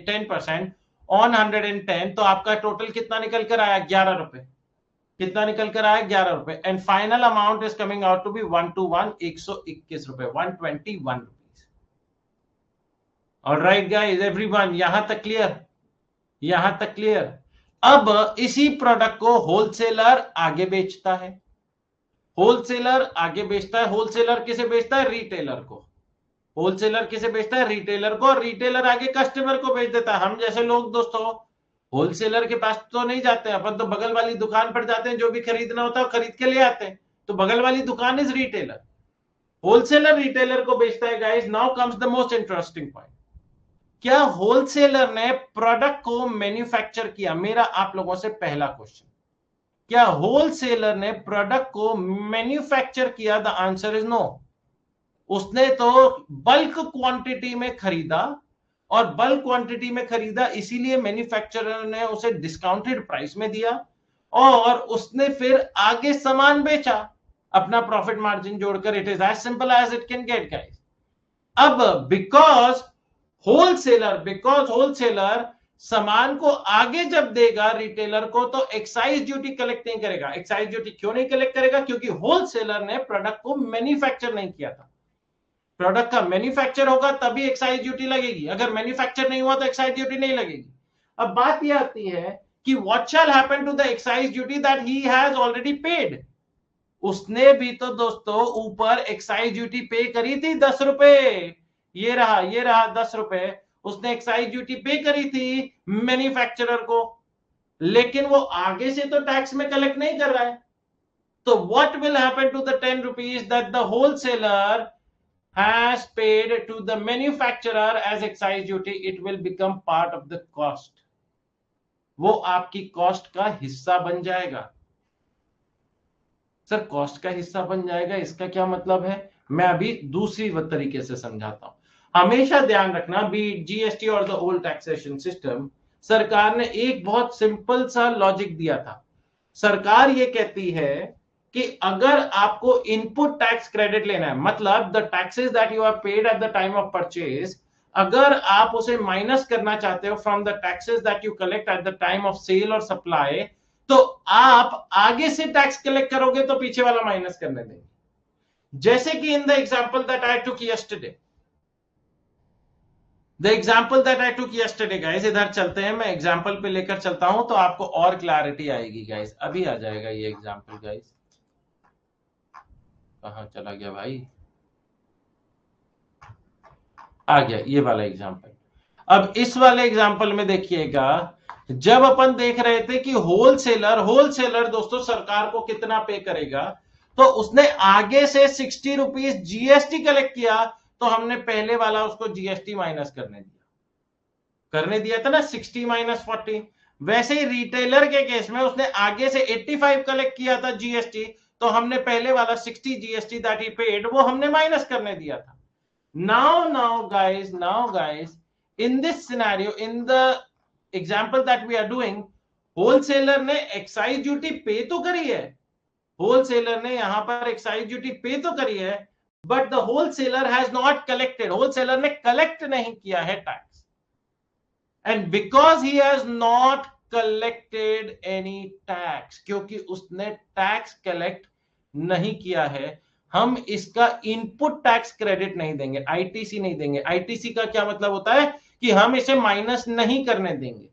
10% on 110। तो आपका टोटल कितना निकल कर आया? 11 रुपए। कितना निकल कर आया? 11 रुपए। And final amount is coming out to be 121 रुपए, 121 रुपीज। ऑलराइट गाइस, एवरीवन, यहां तक क्लियर? यहां तक क्लियर? अब इसी प्रोडक्ट को होलसेलर आगे बेचता है। होलसेलर आगे बेचता है। होलसेलर किसे बेचता है? रिटेलर को। होलसेलर किसे बेचता है? रिटेलर को। और रिटेलर आगे कस्टमर को बेच देता है। हम जैसे लोग दोस्तों होलसेलर के पास तो नहीं जाते हैं, अपन तो बगल वाली दुकान पर जाते हैं, जो भी खरीदना होता है खरीद के ले आते हैं। तो बगल वाली दुकान इज रिटेलर। होलसेलर रिटेलर को बेचता है guys. Now comes the most interesting point. क्या होलसेलर ने प्रोडक्ट को मैन्युफैक्चर किया? मेरा आप लोगों से पहला क्वेश्चन, क्या होलसेलर ने प्रोडक्ट को मैन्युफैक्चर किया? The answer is no. उसने तो बल्क क्वांटिटी में खरीदा, और बल्क क्वांटिटी में खरीदा इसीलिए मैन्युफैक्चरर ने उसे डिस्काउंटेड प्राइस में दिया, और उसने फिर आगे सामान बेचा अपना प्रॉफिट मार्जिन जोड़कर। It is as simple as it can get guys. अब बिकॉज होलसेलर सामान को आगे जब देगा रिटेलर को, तो एक्साइज ड्यूटी कलेक्ट नहीं करेगा। एक्साइज ड्यूटी क्यों नहीं कलेक्ट करेगा? क्योंकि होलसेलर ने प्रोडक्ट को मैन्युफैक्चर नहीं किया था। प्रोडक्ट का मैन्युफैक्चर होगा तभी एक्साइज ड्यूटी लगेगी, अगर मैन्युफैक्चर नहीं हुआ तो एक्साइज ड्यूटी नहीं लगेगी। अब बात यह आती है कि what shall happen to the excise duty that he has already paid? उसने भी तो दोस्तों ऊपर एक्साइज ड्यूटी पे करी थी 10 रुपए। ये रहा 10 रुपए। उसने एक्साइज ड्यूटी पे करी थी मैन्युफैक्चरर को, लेकिन वो आगे से तो टैक्स में कलेक्ट नहीं कर रहा है। तो what will happen to the 10 rupees that the wholesaler has paid to the manufacturer as excise duty? It will become part of the cost. वो आपकी कॉस्ट का हिस्सा बन जाएगा। सर कॉस्ट का हिस्सा बन जाएगा, इसका क्या मतलब है? मैं अभी दूसरी तरीके से समझाता हूं। हमेशा ध्यान रखना, बी जीएसटी और द ओल्ड टैक्सेशन सिस्टम, सरकार ने एक बहुत सिंपल सा लॉजिक दिया था। सरकार ये कहती है कि अगर आपको इनपुट टैक्स क्रेडिट लेना है, मतलब the taxes that you have paid at the time of purchase, अगर आप उसे माइनस करना चाहते हो from the taxes that you collect at the time of sale और सप्लाई, तो आप आगे से टैक्स कलेक्ट करोगे तो पीछे वाला माइनस करने देंगे। जैसे कि in the example that I took yesterday, guys, इधर चलते हैं, मैं एग्जांपल पे लेकर चलता हूं तो आपको और क्लैरिटी आएगी गाइस। अभी आ जाएगा ये एग्जांपल गाइस। कहां चला गया भाई? आ गया ये वाला एग्जांपल। अब इस वाले एग्जांपल में देखिएगा, जब अपन देख रहे थे कि होलसेलर दोस्तों सरकार को कितना पे करेगा, तो उसने आगे से 60 रुपीज जीएसटी कलेक्ट किया, तो हमने पहले वाला उसको जीएसटी माइनस करने दिया था ना, 60 माइनस 40। वैसे ही रिटेलर के केस में उसने आगे से 85 कलेक्ट किया था जीएसटी, तो हमने पहले वाला 60 जीएसटी दैट ही पेड वो हमने माइनस करने दिया था। Now guys, in this scenario, in the example that we are doing, wholesaler ने एक्साइज ड्यूटी पे तो करी है, होलसेलर ने यहां पर एक्साइज ड्यूटी पे तो करी है, but the wholesaler has not collected, wholesaler ने कलेक्ट नहीं किया है tax. And because he has not collected any tax, क्योंकि उसने टैक्स कलेक्ट नहीं किया है, हम इसका इनपुट टैक्स क्रेडिट नहीं देंगे, आईटीसी नहीं देंगे। आईटीसी का क्या मतलब होता है कि हम इसे माइनस नहीं करने देंगे।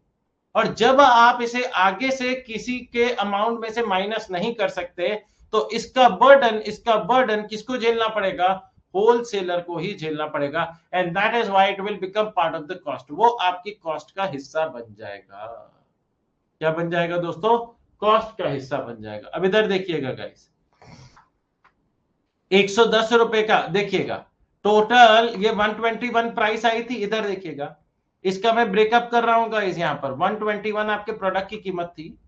और जब आप इसे आगे से किसी के अमाउंट में से माइनस नहीं कर सकते, तो इसका बर्डन किसको झेलना पड़ेगा? होलसेलर को ही झेलना पड़ेगा। And that is why it will become part of the cost. वो आपकी कॉस्ट का हिस्सा बन जाएगा। क्या बन जाएगा दोस्तों? कॉस्ट का हिस्सा बन जाएगा। अब इधर देखिएगा गाइस, 110 रुपए का देखिएगा टोटल, ये 121 प्राइस आई थी। इधर देखिएगा, इसका मैं ब्रेकअप कर रहा हूं गाइस। यहां पर 121 आपके प्रोडक्ट की कीमत थी,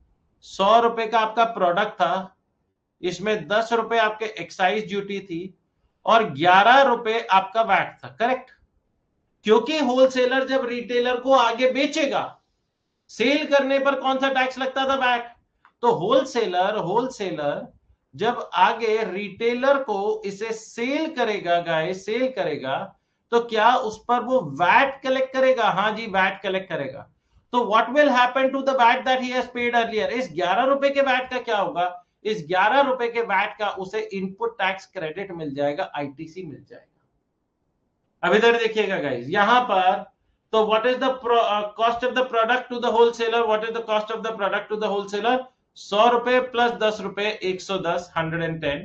100 रुपए का आपका प्रोडक्ट था, इसमें 10 रुपए आपके एक्साइज ड्यूटी थी, और 11 रुपए आपका वैट था। करेक्ट? क्योंकि होलसेलर जब रिटेलर को आगे बेचेगा, सेल करने पर कौन सा टैक्स लगता था? वैट। तो होलसेलर जब आगे रिटेलर को इसे सेल करेगा गाइस, सेल करेगा, तो क्या उस पर वो वैट कलेक्ट करेगा? हाँ जी, वैट कलेक्ट करेगा। तो what will happen to the VAT that he has paid earlier? इस 11 रुपए के वैट का क्या होगा? इस 11 रुपए के वैट का उसे इनपुट टैक्स क्रेडिट मिल जाएगा, आईटीसी मिल जाएगा। अब इधर देखिएगा गाइस, यहां पर तो what is the cost of the product to the wholesaler, what is the cost of the product to the wholesaler, 100 रुपए प्लस 10 रुपए 110 110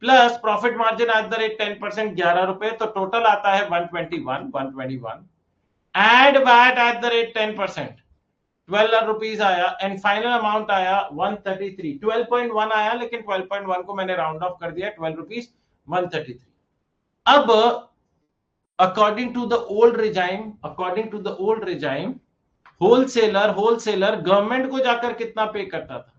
plus profit margin at the rate 10% 11 रुपए, तो टोटल आता है 121 add VAT at the rate 10% 12 rupees आया एंड फाइनल अमाउंट आया 133, 12.1 आया, लेकिन 12.1 को मैंने राउंड ऑफ कर दिया, 12 रुपीज 133। अब according to the old regime wholesaler government को जाकर कितना पे करता था,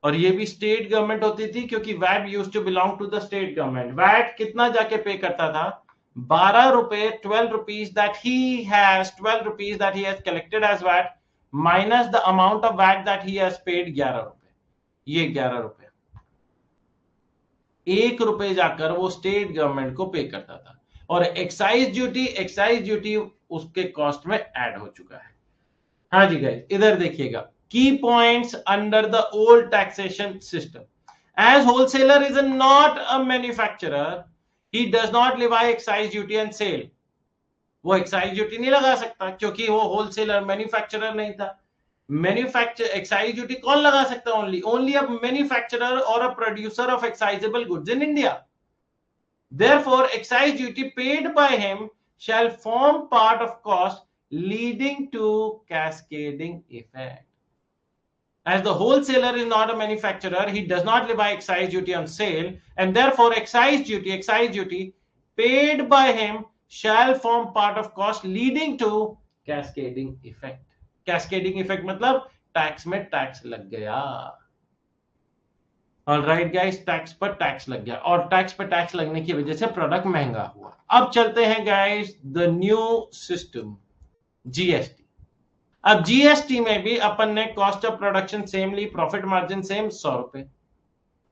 और ये भी स्टेट गवर्नमेंट होती थी क्योंकि VAT used to belong to the state government. VAT कितना जाके पे करता था, 12 रुपए, 12 rupees that he has collected as VAT minus the amount of VAT that he has paid 11 रुपए, ये 11 रुपए, 1 रुपए जाकर वो स्टेट गवर्नमेंट को पे करता था, और एक्साइज ड्यूटी उसके कॉस्ट में ऐड हो चुका है। हाँ जी गाइस, इधर देखिएगा की points under the old taxation system, as wholesaler is not a manufacturer, he does not levy excise duty and sale, वो एक्साइज ड्यूटी नहीं लगा सकता क्योंकि वो होलसेलर मैन्युफैक्चरर नहीं था। एक्साइज ड्यूटी कौन लगा सकता है, ओनली अ मैन्युफैक्चरर और a producer of excisable goods in India. Therefore, excise duty paid by him shall form part of cost, leading to cascading effect. As the wholesaler is not a manufacturer, he does not levy excise duty on sale, and therefore excise duty paid by him shall form part of cost, leading to cascading effect. Cascading effect मतलब टैक्स में टैक्स लग गया। ऑलराइट गाइस, टैक्स पर टैक्स लग गया, और टैक्स पर टैक्स लगने की वजह से प्रोडक्ट महंगा हुआ। अब चलते हैं guys the new system GST. अब जीएसटी में भी अपन ने कॉस्ट ऑफ प्रोडक्शन सेम ली, प्रॉफिट मार्जिन सेम 100 रुपए।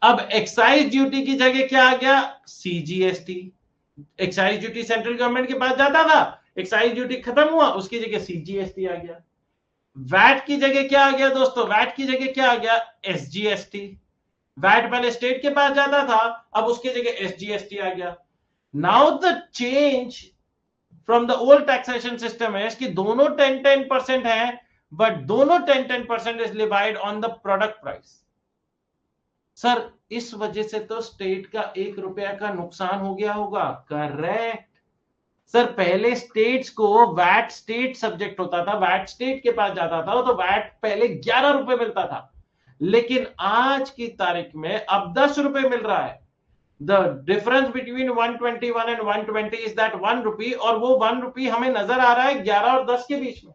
अब एक्साइज ड्यूटी की जगह क्या आ गया, CGST. Excise duty central government के पास जाता था, एक्साइज ड्यूटी खत्म हुआ, उसकी जगह सीजीएसटी आ गया। वैट की जगह क्या आ गया दोस्तों, वैट की जगह क्या आ गया, एसजीएसटी। वैट पहले स्टेट के पास जाता था, अब उसकी जगह एसजीएसटी आ गया। Now the change from the old taxation system है कि दोनों 10% है, बट दोनों 10% is levied on the product price. Sir इस वजह से तो स्टेट का 1 रुपया का नुकसान हो गया होगा, करेक्ट। सर पहले स्टेट्स को वैट स्टेट सब्जेक्ट होता था, वैट स्टेट के पास जाता था, तो वैट पहले 11 रुपए मिलता था, लेकिन आज की तारीख में अब 10 रुपए मिल रहा है। The difference between 121 and 120 is that 1 रुपी, और वो 1 रुपी हमें नजर आ रहा है 11 और 10 के बीच में।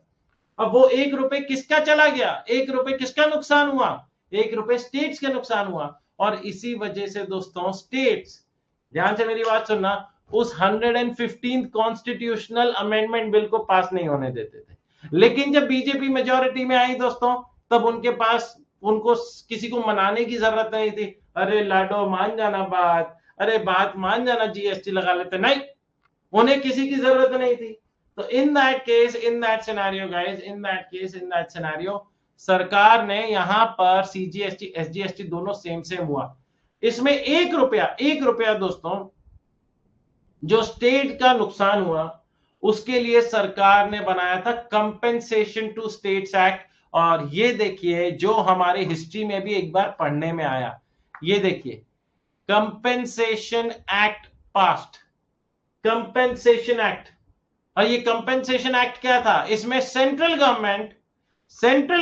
अब वो 1 रुपए किसका चला गया, 1 रुपए किसका नुकसान हुआ, 1 रुपए स्टेट्स के नुकसान हुआ। और इसी वजह से दोस्तों स्टेट्स, ध्यान से मेरी बात सुनना, उस 115th कॉन्स्टिट्यूशनल अमेंडमेंट बिल को पास नहीं होने देते थे। लेकिन जब बीजेपी मेजॉरिटी में आई दोस्तों, तब उनके पास, उनको किसी को मनाने की जरूरत नहीं थी, अरे लाडो मान जाना बात, अरे बात मान जाना, जीएसटी लगा लेते, नहीं, उन्हें किसी की जरूरत नहीं थी। तो in that case, in that scenario guys, in that scenario सरकार ने यहां पर सीजीएसटी एसजीएसटी दोनों सेम हुआ। इसमें 1 रुपया दोस्तों जो स्टेट का नुकसान हुआ, उसके लिए सरकार ने बनाया था कंपेंसेशन टू स्टेट्स एक्ट। और ये देखिए जो हमारे हिस्ट्री में भी एक बार पढ़ने में आया, ये देखिए compensation act past, compensation act. और ये कंपेंसेशन एक्ट क्या था, इसमें central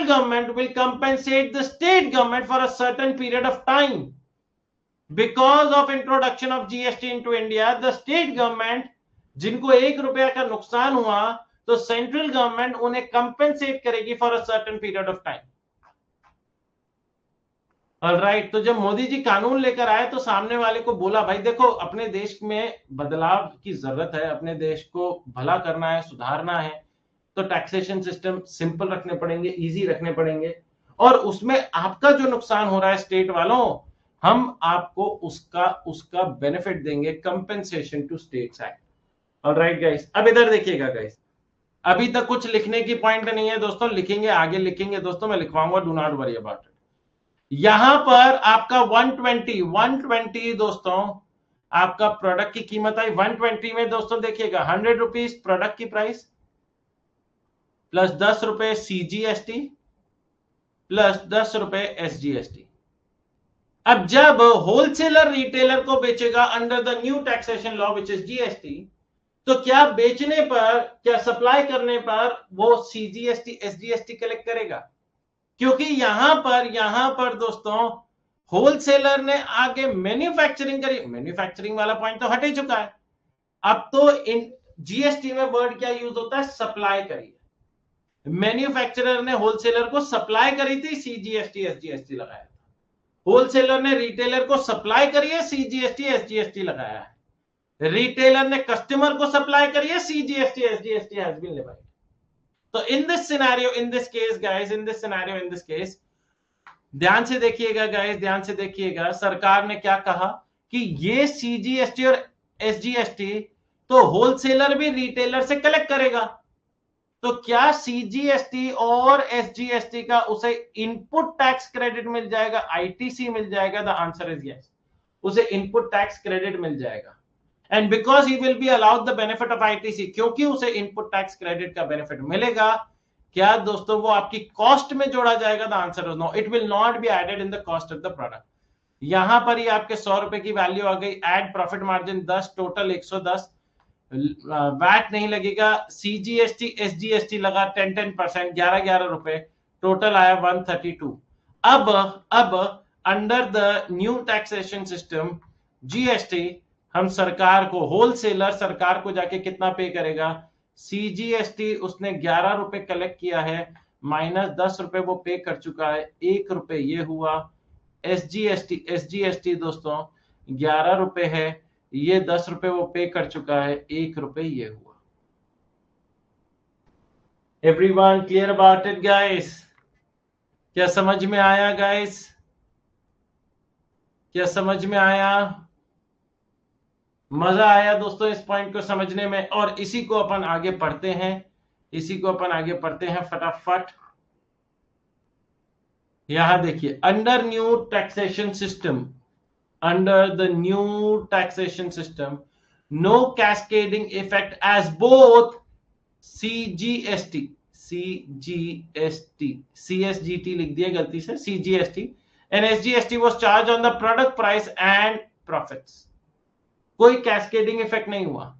government will compensate the state government for a certain period of time because of introduction of GST into India. The state government जिनको 1 रुपया का नुकसान हुआ, तो सेंट्रल गवर्नमेंट उन्हें कंपेंसेट करेगी for a certain period of time. Alright, तो जब मोदी जी कानून लेकर आए तो सामने वाले को बोला, भाई देखो अपने देश में बदलाव की जरूरत है, अपने देश को भला करना है, सुधारना है, तो टैक्सेशन सिस्टम सिंपल रखने पड़ेंगे, इजी रखने पड़ेंगे, और उसमें आपका जो नुकसान हो रहा है स्टेट वालों, हम आपको उसका बेनिफिट देंगे, compensation to states act. Alright guys, अब इधर देखिएगा गाइस, अभी तक कुछ लिखने की पॉइंट नहीं है दोस्तों, लिखेंगे आगे लिखेंगे दोस्तों, मैं लिखवाऊंगा, do not worry about it. यहां पर आपका 120 दोस्तों आपका प्रोडक्ट की कीमत आई 120 में दोस्तों, देखिएगा 100 रुपीज प्रोडक्ट की प्राइस प्लस 10 रुपए CGST प्लस 10 रुपए SGST। अब जब होलसेलर रिटेलर को बेचेगा under the new taxation law which is GST, तो क्या बेचने पर, क्या सप्लाई करने पर वो CGST SGST कलेक्ट करेगा? क्योंकि यहां पर दोस्तों होलसेलर ने आगे मैन्युफैक्चरिंग करी, मैन्युफैक्चरिंग वाला पॉइंट तो हट ही चुका है। अब तो इन GST में वर्ड क्या यूज होता है? सप्लाई करी। मैन्युफैक्चरर ने होलसेलर को सप्लाई करी थी, CGST SGST लगाया था। होलसेलर ने रिटेलर को सप्लाई करी है, CGST SGST लगाया है। रिटेलर ने कस्टमर को सप्लाई करी है, CGST SGST has been levied. तो in this scenario, in this case guys, in this scenario, in this case, ध्यान से देखिएगा गाइस, ध्यान से देखिएगा, सरकार ने क्या कहा कि ये CGST और SGST तो होलसेलर भी रिटेलर से कलेक्ट करेगा। तो क्या CGST और SGST का उसे इनपुट टैक्स क्रेडिट मिल जाएगा, ITC मिल जाएगा? द आंसर इज यस, उसे इनपुट टैक्स क्रेडिट मिल जाएगा। And because he will be allowed the benefit of ITC, क्योंकि उसे इनपुट टैक्स क्रेडिट का बेनिफिट मिलेगा, क्या दोस्तों वो आपकी कॉस्ट में जोड़ा जाएगा? The answer is no, it will not be added in the cost of the product. यहां पर ही आपके 100 रुपए की वैल्यू आ गई, add profit margin 10, total 110, VAT नहीं लगेगा, CGST SGST लगा 10% 11 रुपए, टोटल आया 132। अब under the new taxation system GST, हम सरकार को, होलसेलर सरकार को जाके कितना पे करेगा? CGST उसने 11 रुपए कलेक्ट किया है, माइनस 10 रुपए वो पे कर चुका है, 1 रुपए ये हुआ। SGST दोस्तों 11 रुपए है, ये 10 रुपए वो पे कर चुका है, 1 रुपए ये हुआ। Everyone clear about it guys? क्या समझ में आया गाइस? क्या समझ में आया? मजा आया दोस्तों इस पॉइंट को समझने में? और इसी को अपन आगे पढ़ते हैं, इसी को अपन आगे पढ़ते हैं फटाफट। यहां देखिए, under new taxation system, under the new taxation system, no cascading effect as both CGST CSGT लिख दिया गलती से, CGST and SGST was charged on the product price and profits। कोई कैस्केडिंग इफेक्ट नहीं हुआ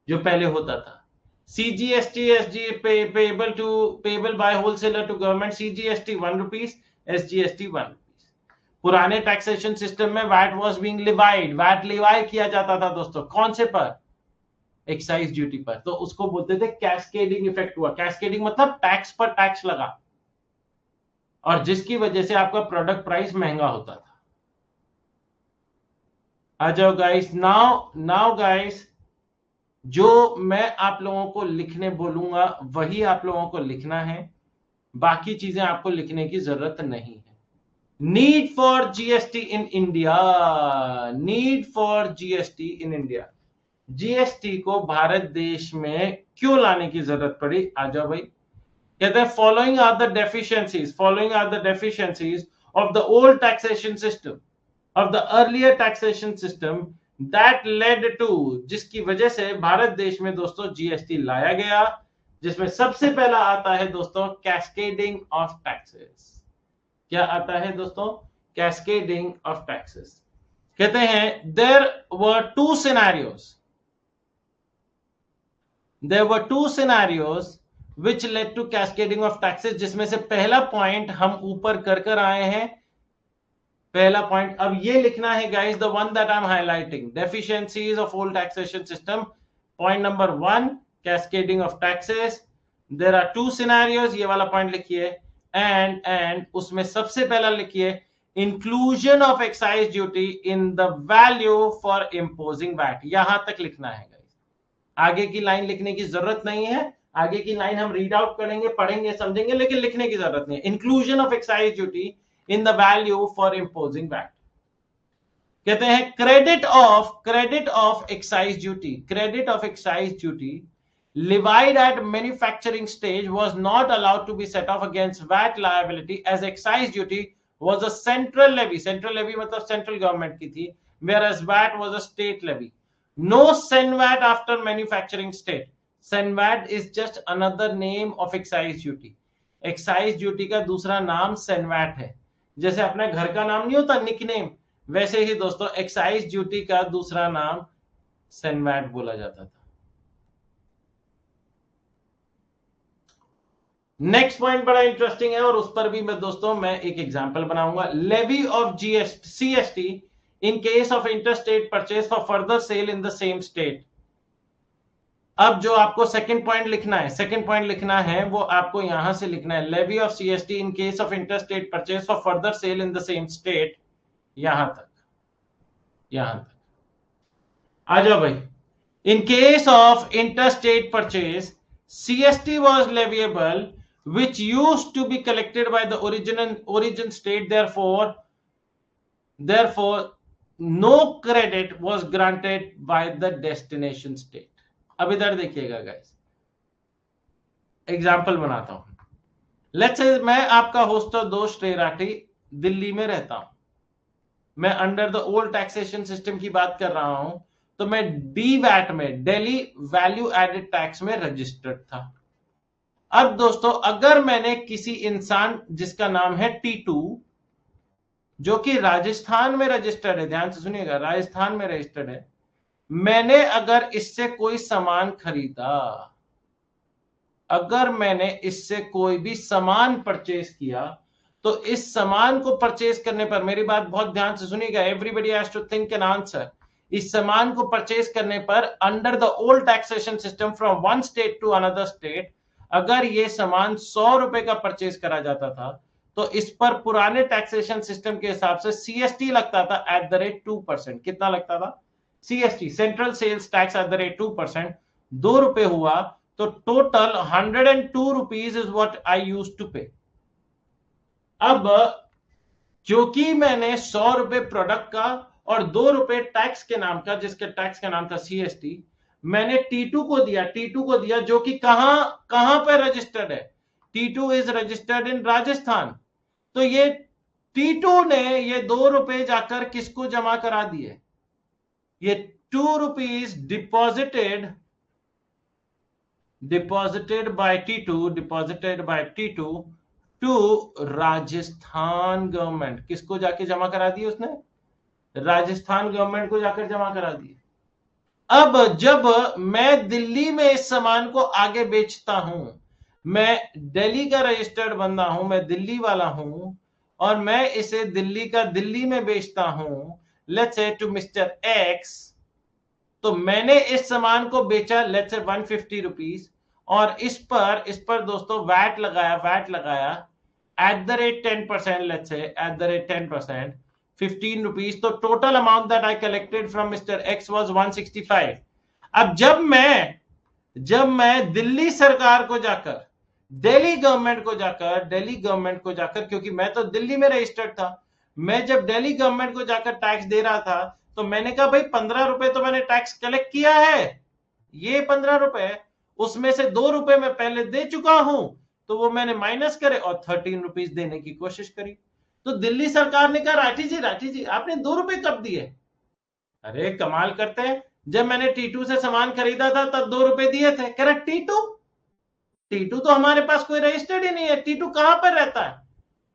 जो पहले होता था। CGST SG payable by wholesaler to government, CGST 1 rupees, SGST 1 rupees। पुराने टैक्सेशन सिस्टम में VAT was being levied, VAT levy किया जाता था दोस्तों, कौन से पर? एक्साइज ड्यूटी पर। तो उसको बोलते थे कैस्केडिंग इफेक्ट हुआ। कैस्केडिंग मतलब टैक्स पर टैक्स लगा, और जिसकी वजह से आपका प्रोडक्ट प्राइस महंगा होता था। आ जाओ गाइस, नाउ गाइस, जो मैं आप लोगों को लिखने बोलूंगा वही आप लोगों को लिखना है, बाकी चीजें आपको लिखने की जरूरत नहीं है। Need for GST in India, need for GST in India, GST को भारत देश में क्यों लाने की जरूरत पड़ी? आ जाओ भाई। कहते हैं following are the deficiencies, following are the deficiencies of the old taxation system, of the earlier taxation system that led to, जिसकी वजह से भारत देश में दोस्तों GST लाया गया, जिसमें सबसे पहला आता है दोस्तों कैस्केडिंग ऑफ टैक्सेस। क्या आता है दोस्तों? Cascading of taxes. कहते हैं there were two scenarios which led to cascading of taxes, जिसमें से पहला पॉइंट हम ऊपर कर आए हैं। पहला पॉइंट अब ये लिखना है guys, the one that I am highlighting, deficiencies of old taxation system. Point number 1, cascading of taxes. There are two scenarios, ये वाला पॉइंट लिखिए। एंड उसमें सबसे पहला लिखिए inclusion of excise duty in the value for imposing VAT. यहां तक लिखना है गाइस, आगे की लाइन लिखने की जरूरत नहीं है। आगे की लाइन हम रीड आउट करेंगे, पढ़ेंगे, समझेंगे, लेकिन लिखने की जरूरत नहीं है। Inclusion of excise duty in the value for imposing VAT. कहते हैं credit of excise duty levied at manufacturing stage was not allowed to be set off against VAT liability as excise duty was a central levy मतलब central government की थी, whereas VAT was a state levy. No SENVAT after manufacturing state. SENVAT is just another name of excise duty. Excise duty का दूसरा नाम सेनवैट है. जैसे अपने घर का नाम नहीं होता निकनेम, वैसे ही दोस्तों एक्साइज ड्यूटी का दूसरा नाम सेनवैट बोला जाता था. नेक्स्ट पॉइंट बड़ा इंटरेस्टिंग है और उस पर भी मैं दोस्तों मैं एक एग्जांपल बनाऊंगा. Levy of CST in case of interstate purchase for further sale in the same state. अब जो आपको सेकंड पॉइंट लिखना है वो आपको यहां से लिखना है. Levy of CST in case of interstate purchase for further sale in the same state. यहां तक आ जाओ भाई. In case of interstate purchase CST was leviable, which used to be collected by the origin state. Therefore, no credit was granted by the destination state. अब इधर देखिएगा गाइस, एग्जाम्पल बनाता हूं. लेट्स से मैं आपका होस्ट दोस्त रेराटी दिल्ली में रहता हूं. मैं under the old taxation system की बात कर रहा हूं, तो मैं डीवैट में, दिल्ली वैल्यू एडेड टैक्स में रजिस्टर्ड था. अब दोस्तों अगर मैंने किसी इंसान जिसका नाम है टीटू, जो कि राजस्थान में रजिस्टर्ड है, ध्यान से सुनिएगा, राजस्थान में रजिस्टर्ड है, मैंने अगर इससे कोई सामान खरीदा, अगर मैंने इससे कोई भी सामान परचेज किया, तो इस सामान को परचेज करने पर, मेरी बात बहुत ध्यान से सुनिएगा, everybody has to think an answer. इस सामान को परचेज करने पर under the old taxation system from one state to another state, अगर ये सामान 100 रुपए का परचेज करा जाता था, तो इस पर पुराने टैक्सेशन सिस्टम के हिसाब से सीएसटी लगता था एट द रेट 2%. कितना लगता था? CST, central sales tax at the rate 2%. 2 रुपए हुआ तो total 102 rupees is what I used to pay. अब जो कि मैंने 100 रुपए प्रोडक्ट का और 2 रुपए टैक्स के नाम का, जिसके टैक्स का नाम था सीएसटी, मैंने टीटू को दिया, जो कि कहां पर रजिस्टर्ड है? Titu is registered in Rajasthan. तो ये टीटू ने ये 2 रुपए जाकर किसको जमा करा दिए? ये 2 रुपीज डिपॉजिटेड बाय टीटू टू राजस्थान गवर्नमेंट. किसको जाके जमा करा दिए उसने? राजस्थान गवर्नमेंट को जाकर जमा करा दिए. अब जब मैं दिल्ली में इस सामान को आगे बेचता हूं, मैं दिल्ली का रजिस्टर्ड बंदा हूं, मैं दिल्ली वाला हूं, और मैं इसे दिल्ली में बेचता हूं, let's say to mister x. तो मैंने इस सामान को बेचा लेट्स से 150 रुपीज, और इस पर दोस्तों वैट लगाया at the rate 10%, let's say at the rate 10%, 15 rupees. तो total amount that I collected from mister X was 165. अब जब मैं दिल्ली सरकार को जाकर, दिल्ली गवर्नमेंट को जाकर, क्योंकि मैं तो दिल्ली में रजिस्टर्ड था, मैं जब दिल्ली गवर्नमेंट को जाकर टैक्स दे रहा था, तो मैंने कहा भाई 15 रुपए तो मैंने टैक्स कलेक्ट किया है, ये 15 रुपए, उसमें से 2 रुपए मैं पहले दे चुका हूं, तो वो मैंने माइनस करे और 13 रुपीज देने की कोशिश करी. तो दिल्ली सरकार ने कहा राठी जी आपने 2 रुपए कब दिए? अरे कमाल करते हैं, जब मैंने टीटू से सामान खरीदा था तब 2 रुपए दिए थे. कह रहा टीटू तो हमारे पास कोई रजिस्टर्ड ही नहीं है, टीटू कहां पर रहता है?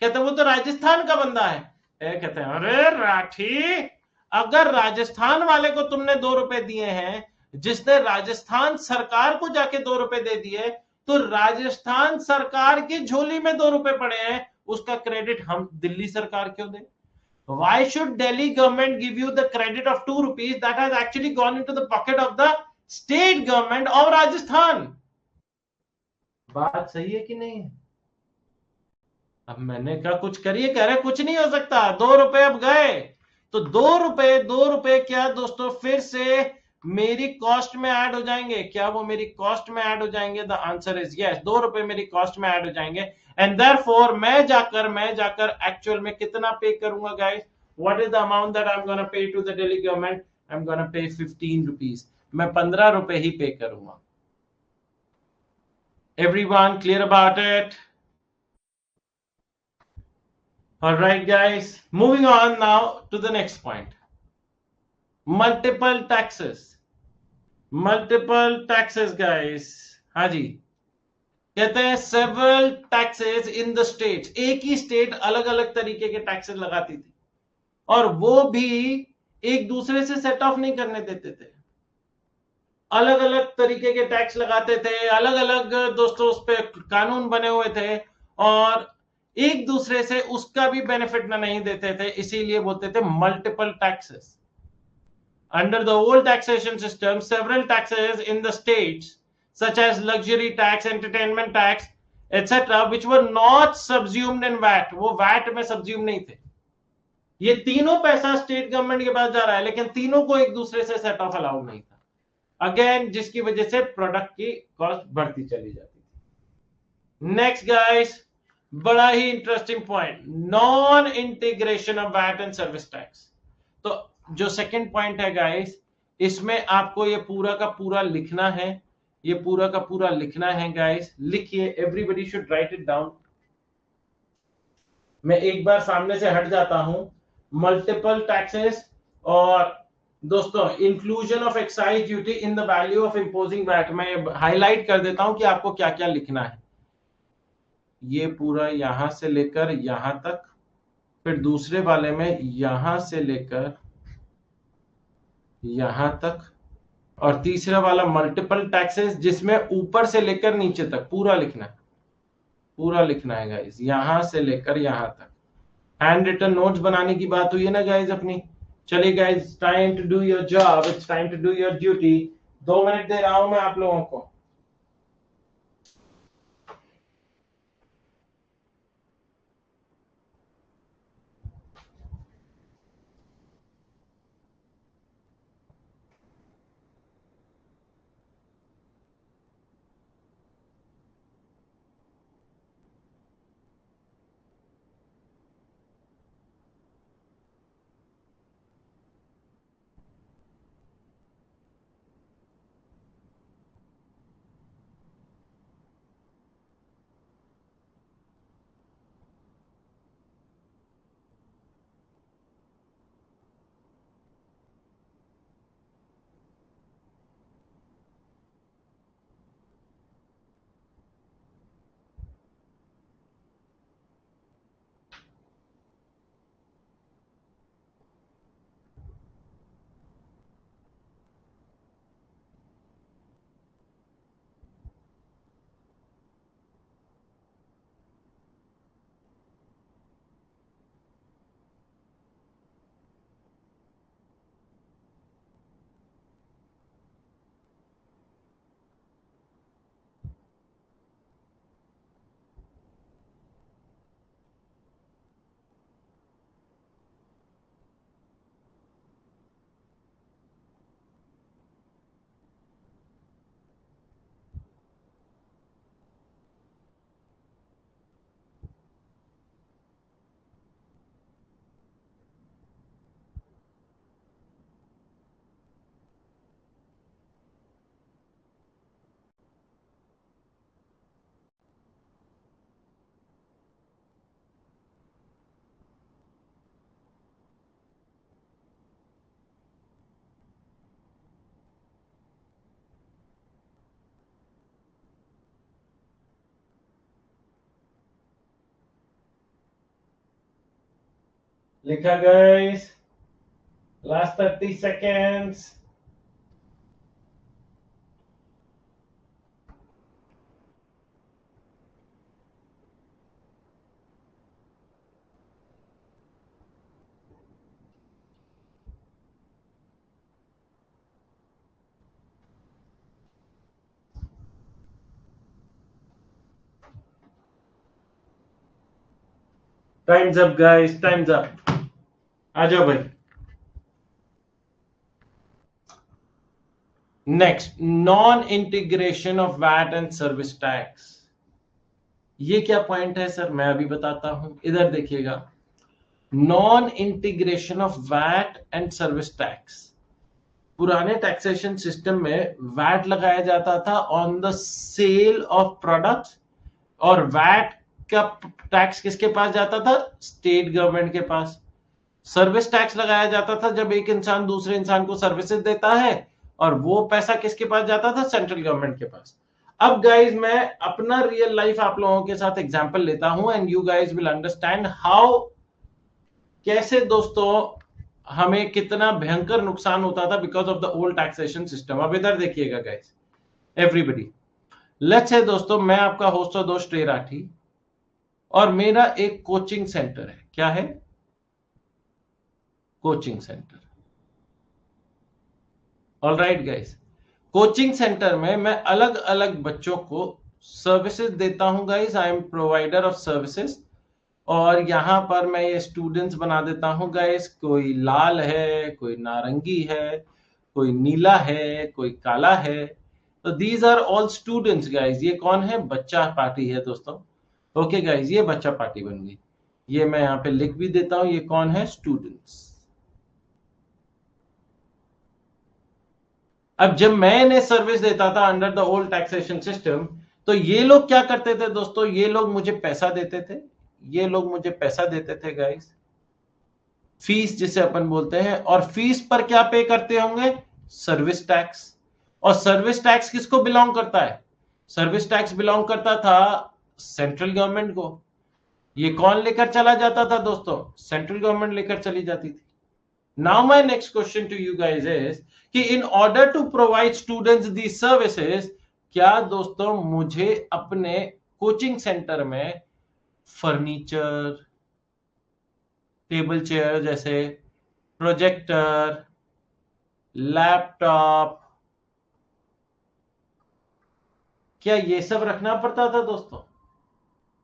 कहते वो तो राजस्थान का बंदा है. कहते हैं अरे राठी, अगर राजस्थान वाले को तुमने 2 रुपए दिए हैं, जिसने राजस्थान सरकार को जाके 2 रुपए दे दिए, तो राजस्थान सरकार की झोली में 2 रुपए पड़े हैं, उसका क्रेडिट हम दिल्ली सरकार क्यों दें? Why should Delhi government give you the credit of 2 rupees that has actually gone into the pocket of the state government of Rajasthan? बात सही है कि नहीं? अब मैंने कहा कुछ करिए, कह रहे कुछ नहीं हो सकता, 2 रुपए अब गए. तो 2 रुपए क्या दोस्तों फिर से मेरी कॉस्ट में ऐड हो जाएंगे? क्या वो मेरी कॉस्ट में ऐड हो जाएंगे? द आंसर इज यस, 2 रुपए मेरी कॉस्ट में ऐड हो जाएंगे. एंड देयरफॉर मैं जाकर एक्चुअल में कितना पे करूंगा guys? What is the amount that I am gonna pay to the Delhi government? I am gonna pay 15 rupees. मैं 15 रुपए ही पे करूंगा. Everyone clear about it? All right guys, moving on now to the next point. Multiple taxes guys. हाँ जी, कहते हैं several taxes in the states, एक ही स्टेट अलग अलग तरीके के टैक्सेस लगाती थी और वो भी एक दूसरे से सेट ऑफ नहीं करने देते थे, अलग अलग तरीके के टैक्स लगाते थे, अलग अलग दोस्तों उस पर कानून बने हुए थे और एक दूसरे से उसका भी बेनिफिट नहीं देते थे, इसीलिए बोलते थे multiple taxes. Under the old taxation system, several taxes in the states, such as luxury tax, entertainment tax, etc., which were not subsumed in VAT, वो VAT में subsumed नहीं थे। ये तीनों पैसा स्टेट गवर्नमेंट के पास जा रहा है, लेकिन तीनों को एक दूसरे से सेट ऑफ अलाउड नहीं था, अगेन जिसकी वजह से प्रोडक्ट की कॉस्ट बढ़ती चली जाती थी। नेक्स्ट गाइस, बड़ा ही interesting point, non integration of VAT and service tax. तो जो सेकंड पॉइंट है गाइस, इसमें आपको ये पूरा का पूरा लिखना है, ये पूरा का पूरा लिखना है गाइस, लिखिए, everybody should write it down. मैं एक बार सामने से हट जाता हूं, मल्टीपल टैक्सेस और दोस्तों inclusion of excise duty in the value of imposing VAT, मैं हाईलाइट कर देता हूं कि आपको क्या क्या लिखना है। ये पूरा यहां से लेकर यहां तक, फिर दूसरे वाले में यहां से लेकर यहां तक, और तीसरा वाला मल्टीपल टैक्सेस जिसमें ऊपर से लेकर नीचे तक पूरा लिखना है, पूरा लिखना है गाइस, यहां से लेकर यहां तक। हैंड रिटन नोट्स बनाने की बात हुई है ना गाइस अपनी। चलिए guys, time to do your job, it's time to do your duty. 2 minute दे रहा हूं मैं आप लोगों को। लिखा guys, last 30 seconds. Time's up guys, time's up, आ जाओ भाई। Next, non integration of VAT and service tax. ये क्या पॉइंट है सर, मैं अभी बताता हूं, इधर देखिएगा। Non integration of VAT and service tax, पुराने टैक्सेशन सिस्टम में वैट लगाया जाता था on the sale of products, और वैट का टैक्स किसके पास जाता था, स्टेट गवर्नमेंट के पास। सर्विस टैक्स लगाया जाता था जब एक इंसान दूसरे इंसान को सर्विसेज देता है, और वो पैसा किसके पास जाता था? सेंट्रल गवर्नमेंट के पास। अब गाइज मैं अपना रियल लाइफ आप लोगों के साथ एग्जांपल लेता हूं, and you guys will understand how, कैसे दोस्तों हमें कितना भयंकर नुकसान होता था because of the old taxation system. अब इधर देखिएगा गाइज, एवरीबडी, लेट्स से दोस्तों मैं आपका होस्ट और दोस्त रे राठी, और मेरा एक कोचिंग सेंटर है। क्या है? Coaching centre. Alright guys, coaching centre में मैं अलग अलग बच्चों को सर्विसेज देता हूं guys. I M provider of services, और यहां पर मैं ये स्टूडेंट्स बना देता हूं गाइस। कोई लाल है, कोई नारंगी है, कोई नीला है, कोई काला है। तो these are all students guys. ये कौन है? बच्चा पार्टी है दोस्तों। ओके गाइस, ये बच्चा पार्टी बन गई। ये मैं यहाँ पे लिख भी देता हूं, ये कौन है? स्टूडेंट्स। अब जब मैं इन्हें सर्विस देता था under the old taxation system, तो ये लोग क्या करते थे दोस्तों? ये लोग मुझे पैसा देते थे। ये लोग मुझे पैसा देते थे गाइस, फीस जिसे अपन बोलते हैं। और फीस पर क्या पे करते होंगे? Service tax. और सर्विस टैक्स किसको बिलोंग करता है? सर्विस टैक्स बिलोंग करता था सेंट्रल गवर्नमेंट को। ये कौन लेकर चला जाता था दोस्तों? सेंट्रल गवर्नमेंट लेकर चली जाती थी। Now my next question to you guys is कि in order to provide students these services, क्या दोस्तों मुझे अपने कोचिंग सेंटर में फर्नीचर, टेबल चेयर जैसे, प्रोजेक्टर, लैपटॉप, क्या ये सब रखना पड़ता था दोस्तों?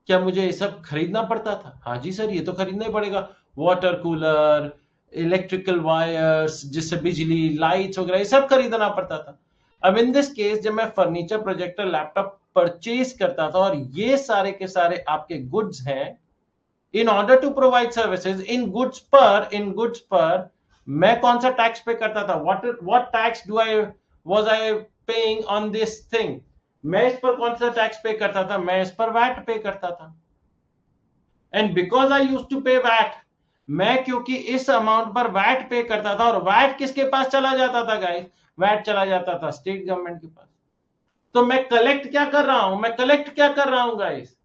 क्या मुझे ये सब खरीदना पड़ता था? हाँ जी सर, ये तो खरीदना ही पड़ेगा। वाटर कूलर, इलेक्ट्रिकल वायर्स जिससे बिजली, लाइट्स वगैरह, ये सब खरीदना पड़ता था। अब इन दिस केस जब मैं फर्नीचर, प्रोजेक्टर, लैपटॉप परचेज करता था, और ये सारे के सारे आपके गुड्स हैं, in order to provide services, इन गुड्स पर मैं कौन सा टैक्स पे करता था? What tax do I was I paying on this thing? मैं इस पर कौन सा टैक्स पे करता था? मैं इस पर वैट पे करता था। And because I use to pay VAT, मैं क्योंकि इस अमाउंट पर वैट पे करता था, और वैट किसके पास चला जाता था गाइस? वैट चला जाता था स्टेट गवर्नमेंट के पास। तो मैं कलेक्ट क्या कर रहा हूं? मैं कलेक्ट क्या कर रहा हूं guys?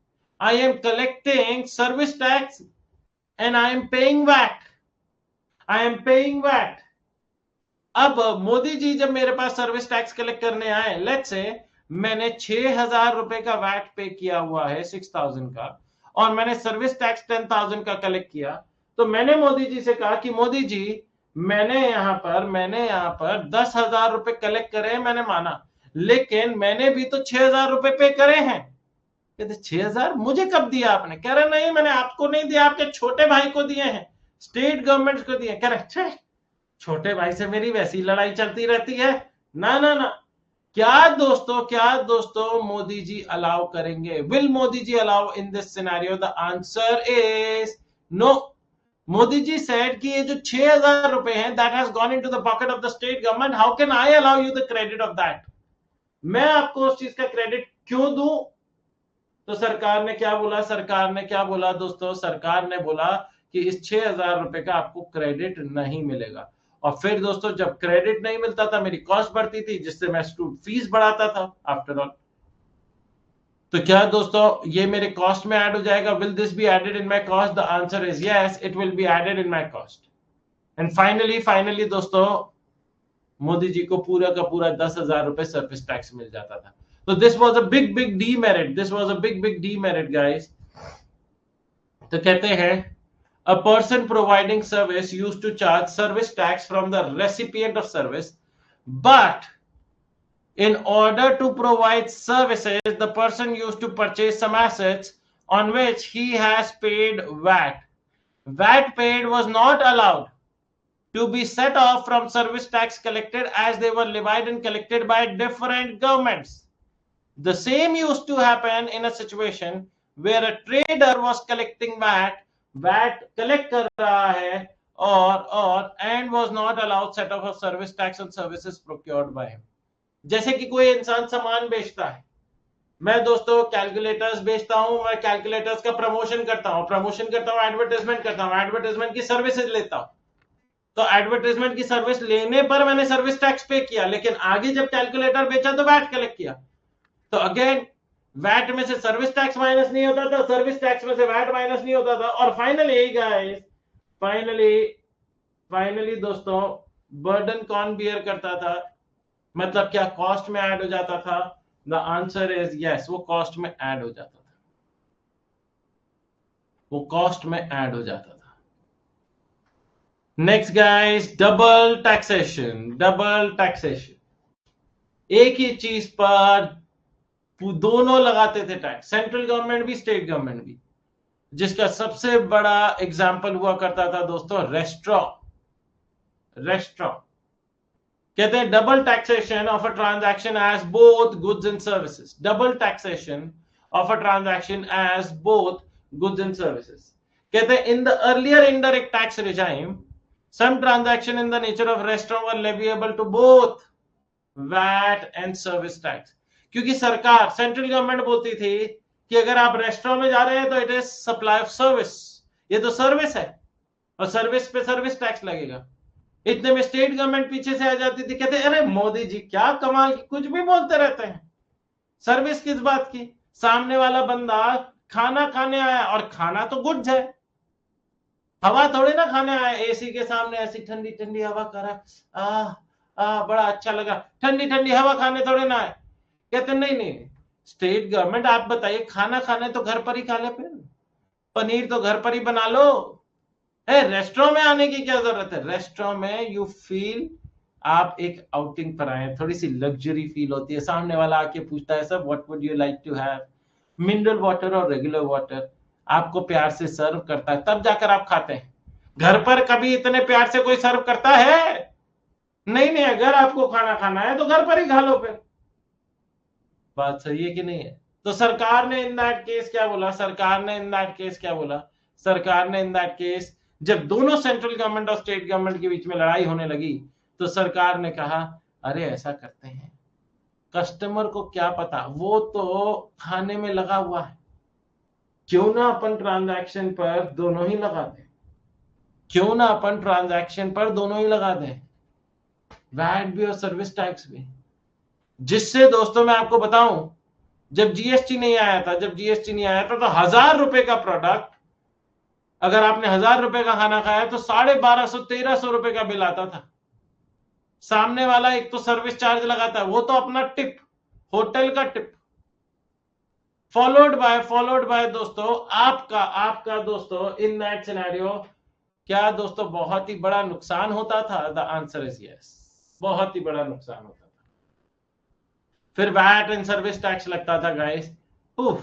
I am collecting service tax and I am paying VAT. I am paying VAT. अब मोदी जी जब मेरे पास सर्विस टैक्स कलेक्ट करने आए, लेट्स से मैंने 6,000 रुपए का वैट पे किया हुआ है, 6,000 का, और मैंने सर्विस टैक्स 10,000 का कलेक्ट किया, तो मैंने मोदी जी से कहा कि मोदी जी, मैंने यहाँ पर 10,000 रुपए कलेक्ट करे हैं, मैंने माना, लेकिन मैंने भी तो 6,000 रुपए पे करे हैं। कहते 6,000 मुझे कब दिया आपने? कह रहे नहीं, मैंने आपको नहीं दिया, आपके छोटे भाई को दिए हैं, स्टेट गवर्नमेंट को दिए। कह रहे छोटे भाई से मेरी वैसी लड़ाई चलती रहती है। ना ना ना, क्या दोस्तों मोदी जी अलाउ करेंगे? Will Modi ji allow in this scenario? The answer is no. Modi ji said कि ये जो 6,000 रुपए हैं, that has gone into the pocket of the state government, how can I allow you the credit of that? मैं आपको उस चीज का क्रेडिट क्यों दूं? तो सरकार ने क्या बोला? दोस्तों, सरकार ने बोला कि इस 6,000 रुपए का आपको क्रेडिट नहीं मिलेगा। और फिर दोस्तों जब क्रेडिट नहीं मिलता था, मेरी कॉस्ट बढ़ती थी, जिससे मैं स्टूडेंट फीस बढ़ाता था आफ्टर ऑल। तो क्या दोस्तों ये मेरे कॉस्ट में ऐड हो जाएगा? Will this be added in my cost? The answer is yes, it will be added in my cost. And finally दोस्तों मोदी जी को पूरा का पूरा 10,000 रुपए सर्विस टैक्स मिल जाता था। तो this was a big demerit, big demerit guys. तो कहते हैं a person providing service used to charge service tax from the recipient of service, but in order to provide services, the person used to purchase some assets on which he has paid VAT. VAT paid was not allowed to be set off from service tax collected, as they were levied and collected by different governments. The same used to happen in a situation where a trader was collecting VAT collect कर रहा है, और and was not allowed set off of service tax on services procured by him. जैसे कि कोई इंसान सामान बेचता है, मैं दोस्तों कैलकुलेटर्स बेचता हूं, मैं कैलकुलेटर्स का प्रमोशन करता हूं, एडवर्टाइजमेंट करता हूं, एडवर्टाइजमेंट की सर्विसेज लेता हूं। तो एडवर्टाइजमेंट की सर्विस लेने पर मैंने सर्विस टैक्स पे किया, लेकिन आगे जब कैलकुलेटर बेचा तो वैट कलेक्ट किया। तो अगेन वैट में से सर्विस टैक्स माइनस नहीं होता था, सर्विस टैक्स में से वैट माइनस नहीं होता था, और फाइनली गाइस, फाइनली फाइनली दोस्तों बर्डन कौन बियर करता था? मतलब क्या कॉस्ट में ऐड हो जाता था? द आंसर इज यस, वो कॉस्ट में ऐड हो जाता था, वो कॉस्ट में ऐड हो जाता था। Next guys, double taxation. Double taxation, एक ही चीज पर दोनों लगाते थे टैक्स, सेंट्रल गवर्नमेंट भी स्टेट गवर्नमेंट भी। जिसका सबसे बड़ा एग्जाम्पल हुआ करता था दोस्तों रेस्टोरेंट। रेस्टोरेंट कहते हैं double taxation of a transaction as both goods and services. Double taxation of a transaction as both goods and services. कहते हैं in the earlier indirect tax regime some transaction in the nature of restaurant were leviable to both VAT and service tax। क्योंकि सरकार, सेंट्रल गवर्नमेंट बोलती थी कि अगर आप रेस्टोरेंट में जा रहे हैं तो it is supply of service, ये तो सर्विस है, और सर्विस पे सर्विस टैक्स लगेगा। इतने में स्टेट गवर्नमेंट पीछे से आ जाती थी, कहते अरे मोदी जी क्या कमाल, कुछ भी बोलते रहते हैं, सर्विस किस बात की? सामने वाला बंदा खाना खाने आया, और खाना तो गुड्स है, हवा थोड़ी ना खाने आया। एसी के सामने ऐसी ठंडी ठंडी हवा कर रहा, बड़ा अच्छा लगा, ठंडी ठंडी हवा खाने थोड़े ना है। कहते नहीं नहीं, स्टेट गवर्नमेंट आप बताइए, खाना खाने तो घर पर ही खा ले, फिर पनीर तो घर पर ही बना लो, है रेस्टोरेंट में आने की क्या जरूरत है? रेस्टोरेंट में यू फील आप एक आउटिंग पर आए, थोड़ी सी लग्जरी फील होती है। सामने वाला आके पूछता है sir what would you like to have, mineral water और रेगुलर वाटर, आपको प्यार से सर्व करता है, तब जाकर आप खाते हैं। घर पर कभी इतने प्यार से कोई सर्व करता है? नहीं नहीं, अगर आपको खाना खाना है तो घर पर ही खा लो फिर। बात सही है कि नहीं है? तो सरकार ने इन दैट केस क्या बोला? सरकार ने इन दैट केस जब दोनों सेंट्रल गवर्नमेंट और स्टेट गवर्नमेंट के बीच में लड़ाई होने लगी, तो सरकार ने कहा अरे ऐसा करते हैं, कस्टमर को क्या पता, वो तो खाने में लगा हुआ है, क्यों ना अपन ट्रांजैक्शन पर दोनों ही लगा दें, वैट भी और सर्विस टैक्स भी। जिससे दोस्तों मैं आपको बताऊं, जब जीएसटी नहीं आया था तो 1,000 रुपए का प्रोडक्ट, अगर आपने 1,000 रुपए का खाना खाया तो 1,250-1,300 रुपए का बिल आता था। सामने वाला एक तो सर्विस चार्ज लगाता है, वो तो अपना टिप, होटल का टिप, फॉलोड बाय दोस्तों आपका आपका दोस्तों इन दैट सिनेरियो क्या दोस्तों बहुत ही बड़ा नुकसान होता था? द आंसर इज यस, बहुत ही बड़ा नुकसान होता था। फिर वैट एंड सर्विस टैक्स लगता था गाइस। उफ,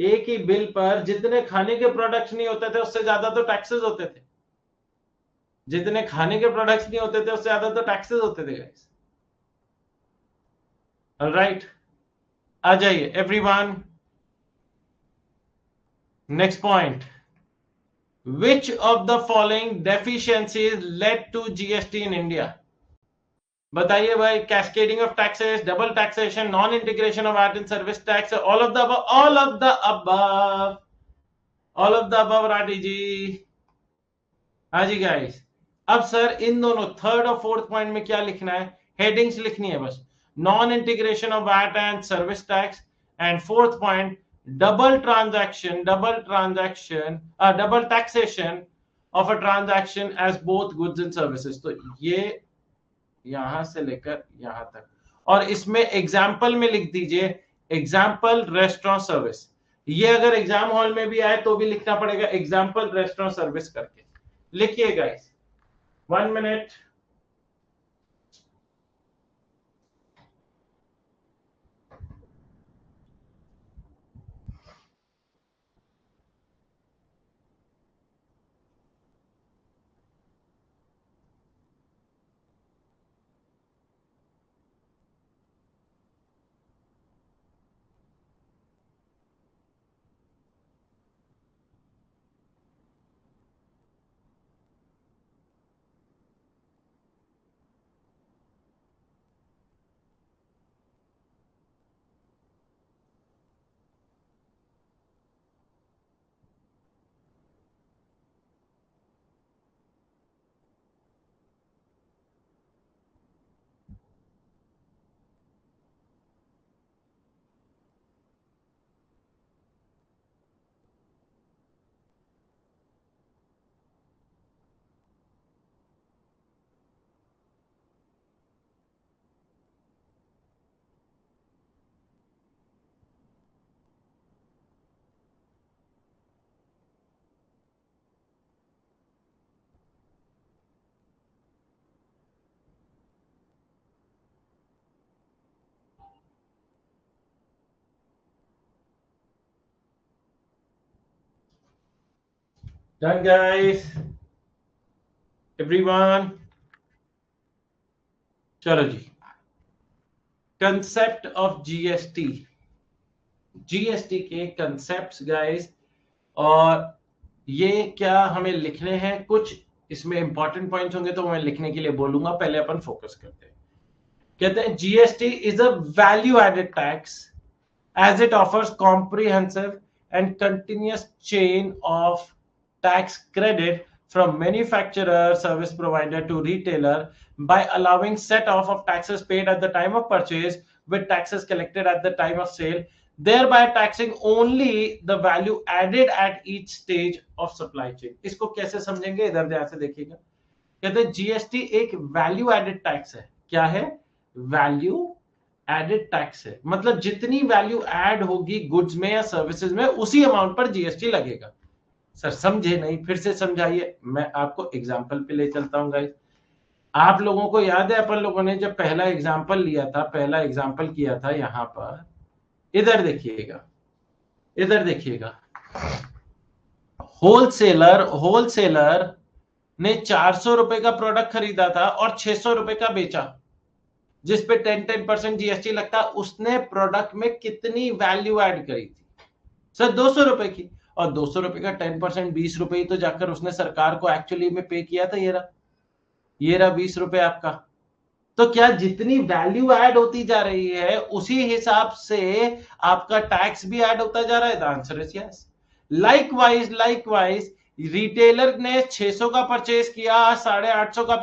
एक ही बिल पर जितने खाने के प्रोडक्ट्स नहीं होते थे उससे ज्यादा तो टैक्सेस होते थे, जितने खाने के प्रोडक्ट्स नहीं होते थे उससे ज्यादा तो टैक्सेस होते थे गाइस। ऑलराइट, आ जाइए everyone, next point. Which of the following deficiencies led to GST in India? बताइए भाई, cascading of taxes, double taxation, non integration of VAT in service tax, all of the above, all of the above Rathi ji. हाँ जी गाइस, अब सर इन दोनों थर्ड और फोर्थ पॉइंट में क्या लिखना है? हेडिंग्स लिखनी है बस, non integration of VAT and service tax, and fourth point double taxation of a transaction as both goods and services. तो ये यहां से लेकर यहां तक, और इसमें एग्जाम्पल में लिख दीजिए एग्जाम्पल रेस्टोरेंट सर्विस। ये अगर एग्जाम हॉल में भी आए तो भी लिखना पड़ेगा एग्जाम्पल रेस्टोरेंट सर्विस करके। लिखिए guys, 1 minute. Done, guys. Everyone. चलो जी. Concept of GST. GST के concepts, guys. और ये क्या हमें लिखने हैं, कुछ इसमें इंपॉर्टेंट पॉइंट्स होंगे तो मैं लिखने के लिए बोलूंगा. पहले अपन फोकस करते हैं. कहते हैं GST is a value added tax as it offers comprehensive and continuous chain of tax credit from manufacturer, service provider to retailer by allowing set off of taxes paid at the time of purchase with taxes collected at the time of sale, thereby taxing only the value added at each stage of supply chain. इसको कैसे समझेंगे, इधर ध्यान से देखिएगा. कहते हैं जीएसटी एक वैल्यू एडेड टैक्स है. क्या है? वैल्यू एडेड टैक्स है. मतलब जितनी वैल्यू ऐड होगी गुड्स में या सर्विसेज में उसी अमाउंट पर जीएसटी लगेगा. सर समझे नहीं, फिर से समझाइए. मैं आपको एग्जांपल पे ले चलता हूं गाइस. आप लोगों को याद है अपन लोगों ने जब पहला एग्जांपल लिया था, पहला एग्जांपल किया था यहां पर. इधर देखिएगा, इधर देखिएगा. होलसेलर ने 400 रुपए का प्रोडक्ट खरीदा था और 600 रुपए का बेचा, जिस पे 10% जीएसटी लगता. उसने प्रोडक्ट में कितनी वैल्यू ऐड करी थी? सर 200 रुपए की. और 200 रुपए का 10% 20 रुपए ही तो जाकर उसने सरकार को एक्चुअली में पे किया था. ये रहा 20 रुपए आपका. तो क्या जितनी वैल्यू ऐड होती जा रही है उसी हिसाब से आपका टैक्स भी ऐड होता जा रहा है? The answer is yes. Likewise retailer ने 600 का परचेज किया, 850 का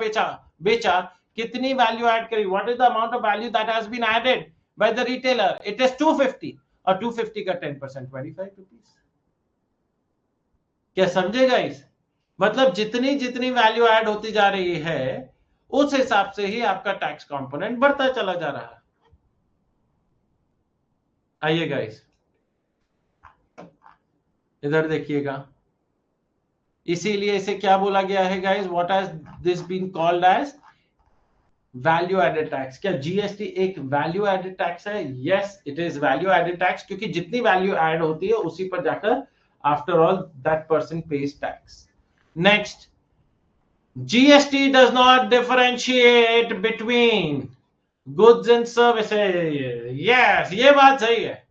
बेचा. कितनी वैल्यू ऐड करी? What is the amount of value that has been added by the retailer? It is 250. और 250 का 10% 25 रुपीज. क्या समझे गाइस? मतलब जितनी जितनी वैल्यू ऐड होती जा रही है उस हिसाब से ही आपका टैक्स कंपोनेंट बढ़ता चला जा रहा है. आइए गाइस, इधर देखिएगा. इसीलिए इसे क्या बोला गया है guys? What has this been called as value added tax. क्या जीएसटी एक वैल्यू एडेड टैक्स है? Yes, it is value added tax, क्योंकि जितनी वैल्यू ऐड होती है उसी पर जाकर after all that person pays tax. Next, GST does not differentiate between goods and services. Yes, ये बात सही है.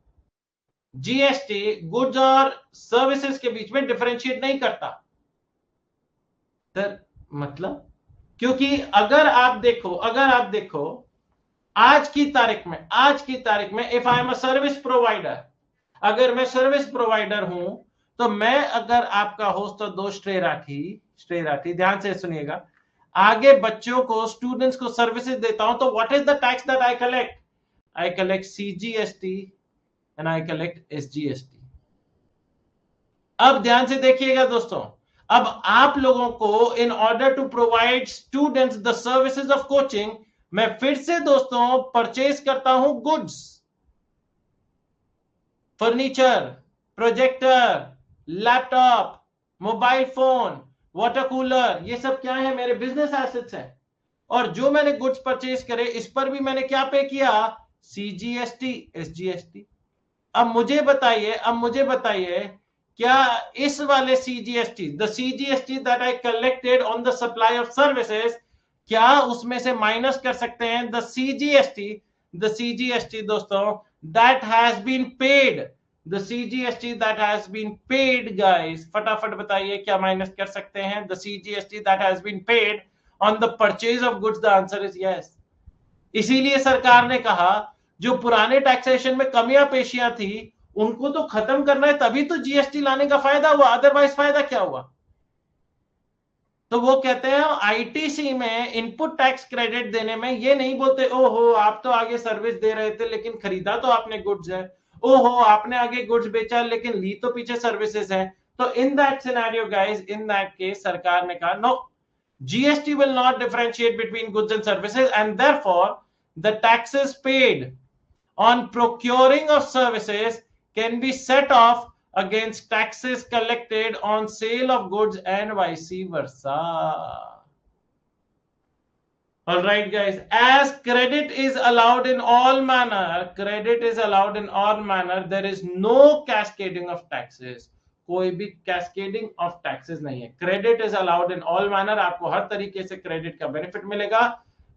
जीएसटी गुड्स और सर्विसेज के बीच में डिफरेंशिएट नहीं करता. सर मतलब, क्योंकि अगर आप देखो आज की तारीख में if I am a service provider, अगर मैं सर्विस प्रोवाइडर हूं तो मैं अगर आपका होस्ट तो 2 स्ट्रे राठी, ध्यान से सुनिएगा, आगे बच्चों को, स्टूडेंट्स को सर्विसेज देता हूं तो what is the tax that I collect? I collect CGST and I collect SGST. अब ध्यान से देखिएगा दोस्तों, अब आप लोगों को in order to provide students the services of coaching, मैं फिर से दोस्तों परचेज करता हूं goods, furniture, projector, laptop, mobile phone, water cooler. ये सब क्या है? मेरे बिजनेस एसेट्स हैं. और जो मैंने गुड्स परचेज करे इस पर भी मैंने क्या पे किया? CGST, SGST. अब मुझे बताइए क्या इस वाले CGST, the CGST that I collected on the supply of services, क्या उसमें से माइनस कर सकते हैं द सीजीएसटी दोस्तों that has been paid, the CGST that has been paid. Guys फटाफट बताइए क्या माइनस कर सकते हैं? The CGST that has been paid on the purchase of goods. The answer is yes. इसीलिए सरकार ने कहा जो पुराने टैक्सेशन में कमियां पेशियां थी उनको तो खत्म करना है, तभी तो जीएसटी लाने का फायदा हुआ, अदरवाइज फायदा क्या हुआ? तो वो कहते हैं आईटीसी में इनपुट टैक्स क्रेडिट देने में ये नहीं बोलते ओहो आप तो आगे सर्विस दे रहे थे लेकिन खरीदा तो आपने गुड्स है, ओहो आपने आगे गुड्स बेचा लेकिन ली तो पीछे सर्विसेज है. तो in that scenario guys, in that case सरकार ने कहा no, GST will not differentiate between goods and services, and therefore the taxes paid on procuring of services can be set off against taxes collected on sale of goods and vice versa. All right guys, as credit is allowed in all manner, there is no cascading of taxes. कोई भी कैस्केडिंग ऑफ टैक्सेस नहीं है। Credit is allowed in all manner, आपको हर तरीके से क्रेडिट का बेनिफिट मिलेगा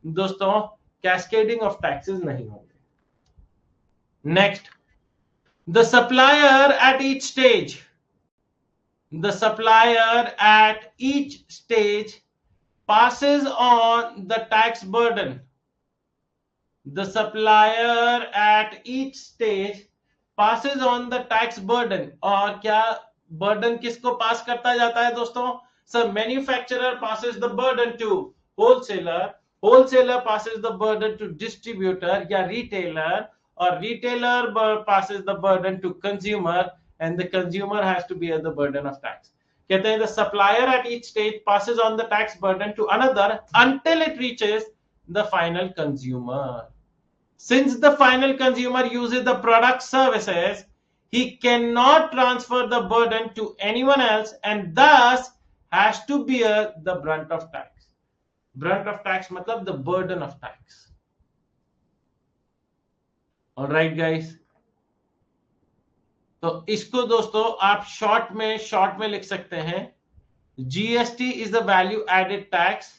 दोस्तों, कैस्केडिंग ऑफ टैक्सेस नहीं होंगे। Next, the supplier at each stage, the supplier at each stage passes on the tax burden. The supplier at each stage passes on the tax burden. और क्या burden किसको पास करता जाता है दोस्तों? So manufacturer passes the burden to wholesaler, wholesaler passes the burden to distributor या retailer, और retailer passes the burden to consumer, and the consumer has to bear the burden of tax. कहते हैं the supplier at each stage passes on the tax burden to another until it reaches the final consumer. Since the final consumer uses the product services, he cannot transfer the burden to anyone else and thus has to bear the brunt of tax. Brunt of tax मतलब the burden of tax. All right guys, तो इसको दोस्तों आप शॉर्ट में लिख सकते हैं, GST is the value added tax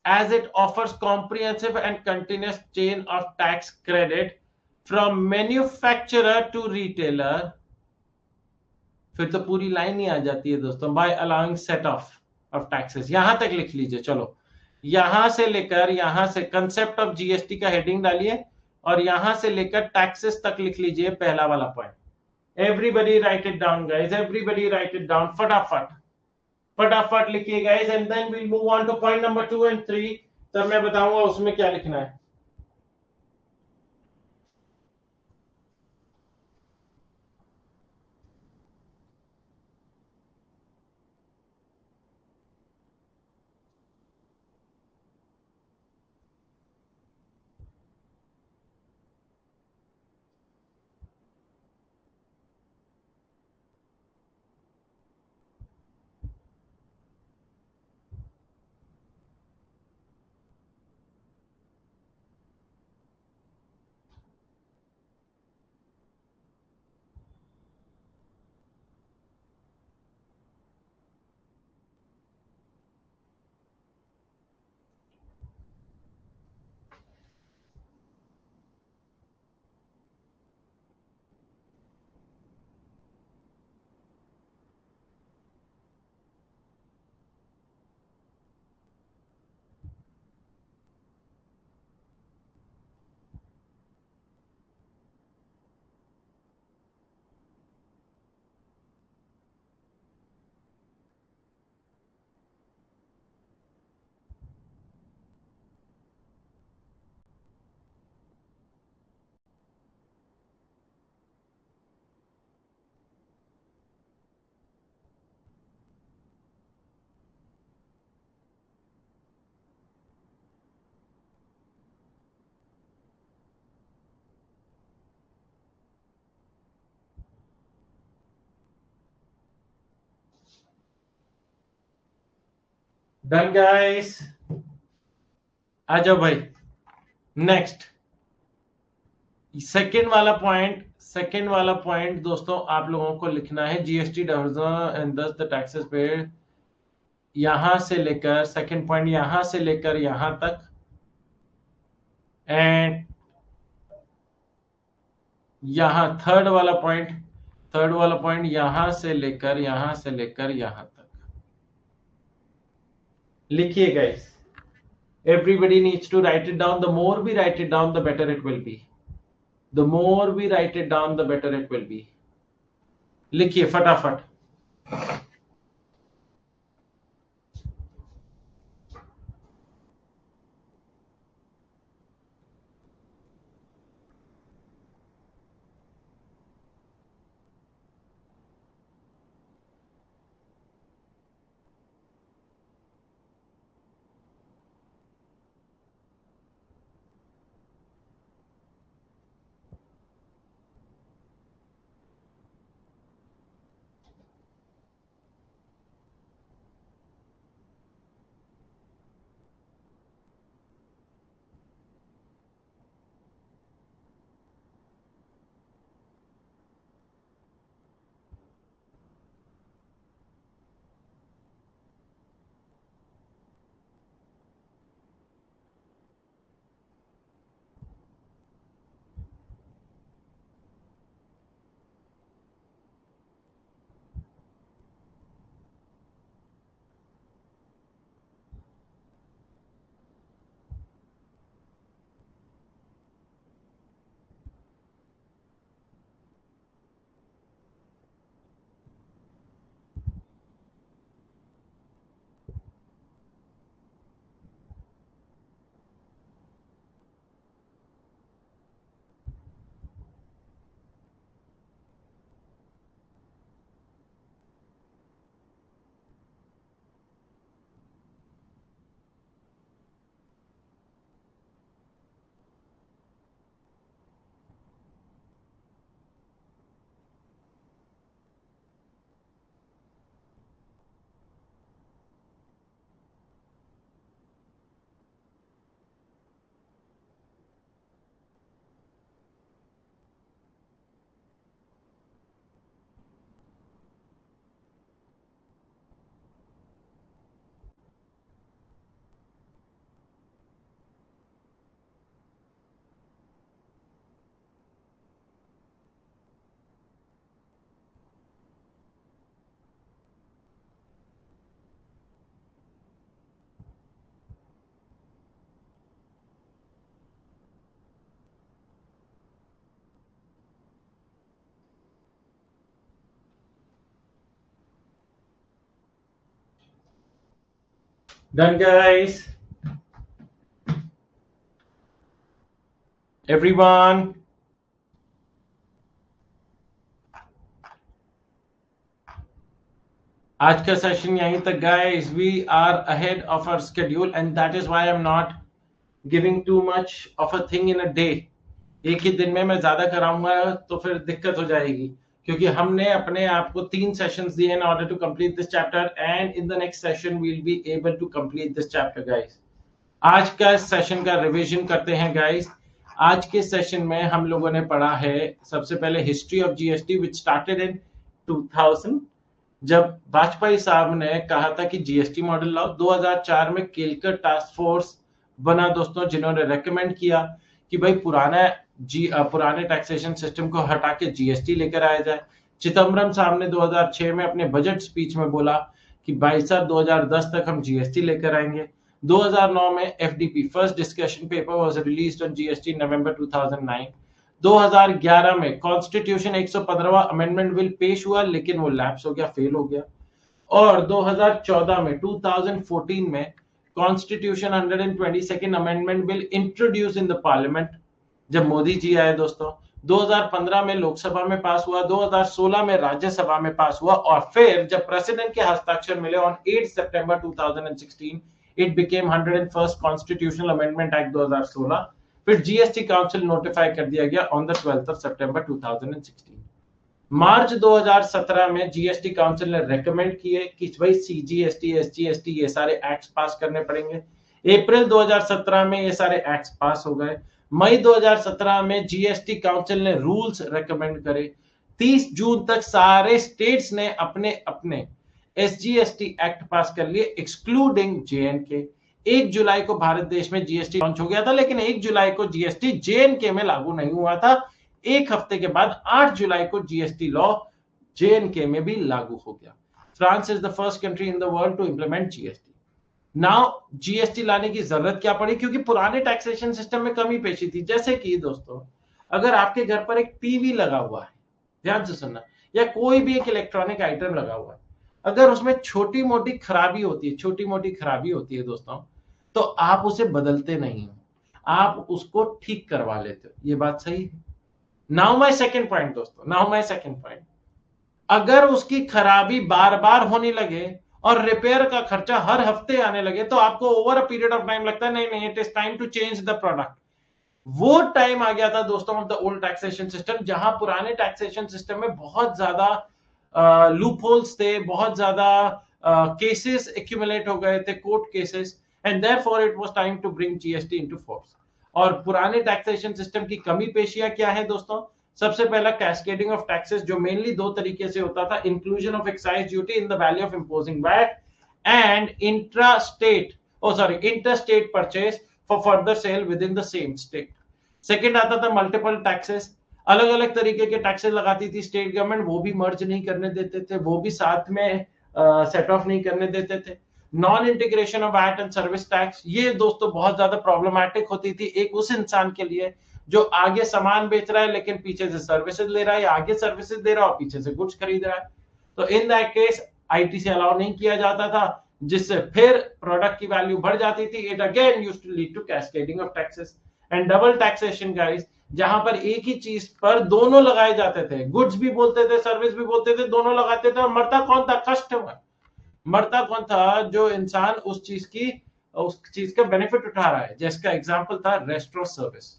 as it offers comprehensive and continuous chain of tax credit from manufacturer to retailer. फिर तो पूरी लाइन ही आ जाती है दोस्तों, by allowing set off taxes. यहां तक लिख लीजिए, चलो यहां से लेकर यहां से कंसेप्ट ऑफ जीएसटी का हेडिंग डालिए और यहां से लेकर टैक्सेस तक लिख लीजिए पहला वाला point. Everybody write it down guys, everybody write it down, फटाफट फटाफट लिखिए guys, and then we'll move on to point number 2 and 3। तब मैं बताऊंगा उसमें क्या लिखना है। डन गाइस, आ जाओ भाई। नेक्स्ट सेकेंड वाला पॉइंट दोस्तों आप लोगों को लिखना है, जीएसटी एंड दस द टैक्सेस पेड, यहां से लेकर सेकेंड पॉइंट यहां से लेकर यहां तक, एंड यहां थर्ड वाला पॉइंट यहां से लेकर यहां तक लिखिए guys. Everybody needs to write it down. The more we write it down, the better it will be. The more we write it down, the better it will be. लिखिए फटाफट। Done, guys. Everyone. आज का सेशन यहीं तक, guys. We are ahead of our schedule, and that is why I'm not giving too much of a thing in a day. एक ही दिन में मैं ज्यादा कराऊंगा तो फिर दिक्कत हो जाएगी, क्योंकि हमने अपने आप को 3 सेशंस दिए in order to complete this chapter, and in the next session we'll be able to complete this chapter, guys. आज का सेशन का रिवीजन करते हैं, गाइस. आज के सेशन में हम लोगों ने पढ़ा है सबसे पहले history of GST which started in 2000, जब वाजपेयी साहब ने कहा था कि जीएसटी मॉडल लाओ. 2004 में केलकर टास्क फोर्स बना दोस्तों, जिन्होंने रेकमेंड किया कि भाई पुराने टैक्सेशन सिस्टम को हटा के जीएसटी लेकर आया जाए. चिदम्बरम साहब ने 2006 में अपने बजट स्पीच में बोला कि भाई साहब 2010 तक हम जीएसटी लेकर आएंगे. 2009 में FDP first discussion paper was released on GST November 2009. 2011 में कॉन्स्टिट्यूशन 115वां अमेंडमेंट बिल पेश हुआ, लेकिन वो लैप्स हो गया, फेल हो गया. और 2014 में 2014 में constitution 122nd amendment bill introduce in the parliament, जब मोदी जी आए दोस्तों. 2015 में लोकसभा में पास हुआ, 2016 में राज्यसभा में पास हुआ, और फिर जब प्रेसिडेंट के हस्ताक्षर मिले on 8 September 2016, it became 101st constitutional amendment act 2016. फिर जीएसटी काउंसिल नोटिफाई कर दिया गया ऑन द 12th सितंबर 2016. मार्च 2017 में जीएसटी काउंसिल ने रेकमेंड किए कि भाई सीजीएसटी, एसजीएसटी ये सारे एक्ट्स पास करने पड़ेंगे. अप्रैल 2017 में ये सारे एक्ट्स पास हो गए. मई 2017 में जीएसटी काउंसिल ने रूल्स रेकमेंड करे. 30 जून तक सारे स्टेट्स ने अपने अपने एसजीएसटी एक्ट पास कर लिए, एक्सक्लूडिंग जेएनके. 1 जुलाई को भारत देश में जीएसटी लॉन्च हो गया था, लेकिन 1 जुलाई को जीएसटी जेएनके में लागू नहीं हुआ था. एक हफ्ते के बाद 8 जुलाई को जीएसटी लॉ जेएनके में भी लागू हो गया. France is the first country in the world to implement GST. Now GST लाने की जरूरत क्या पड़ी? क्योंकि पुराने टैक्सेशन सिस्टम में कमी पेशी थी. जैसे कि दोस्तों, अगर आपके घर पर एक टीवी लगा हुआ है, ध्यान से सुनना, या कोई भी एक इलेक्ट्रॉनिक आइटम लगा हुआ है, अगर उसमें छोटी मोटी खराबी होती है दोस्तों, तो आप उसे बदलते नहीं हो, आप उसको ठीक करवा लेते हो. ये बात सही है. नाउ माय सेकंड पॉइंट दोस्तों, अगर उसकी खराबी बार बार होने लगे और रिपेयर का खर्चा हर हफ्ते आने लगे, तो आपको over a period of time लगता है नहीं, it is time to change the product. वो टाइम आ गया था दोस्तों of the old taxation system, जहां पुराने टैक्सेशन सिस्टम में बहुत ज्यादा लूप होल्स थे, बहुत ज्यादा केसेस एक्यूमुलेट हो गए थे, court cases, and therefore it was time to bring GST into force. और पुराने टैक्सेशन सिस्टम की कमी पेशियां क्या है दोस्तों? सबसे पहला कैस्केडिंग ऑफ टैक्सेस, जो मेनली 2 तरीके से होता था. Inclusion of excise duty in the value of imposing VAT, and interstate purchase for further sale within the same state. Second आता था मल्टीपल टैक्सेस. अलग अलग तरीके के टैक्सेस लगाती थी स्टेट गवर्नमेंट, वो भी मर्ज नहीं करने देते थे, वो भी साथ में सेट ऑफ नहीं करने देते थे. Non integration of VAT and service tax, ये दोस्तों बहुत ज्यादा प्रॉब्लमैटिक होती थी एक उस इंसान के लिए जो आगे सामान बेच रहा है लेकिन पीछे से सर्विसेज ले रहा है, या आगे सर्विसेज दे रहा है और पीछे से गुड्स खरीद रहा है. तो in that case ITC allow नहीं किया जाता था, जिससे फिर प्रोडक्ट की वैल्यू बढ़ जाती थी. It again used to lead to cascading of taxes. And double taxation guys, जहां पर एक ही चीज पर दोनों लगाए जाते थे, गुड्स भी बोलते थे, सर्विस भी बोलते थे, दोनों लगाते थे, और मरता कौन था? कस्टमर. मरता कौन था? जो इंसान उस चीज का बेनिफिट उठा रहा है. जिसका एग्जांपल था रेस्टोरेंट सर्विस.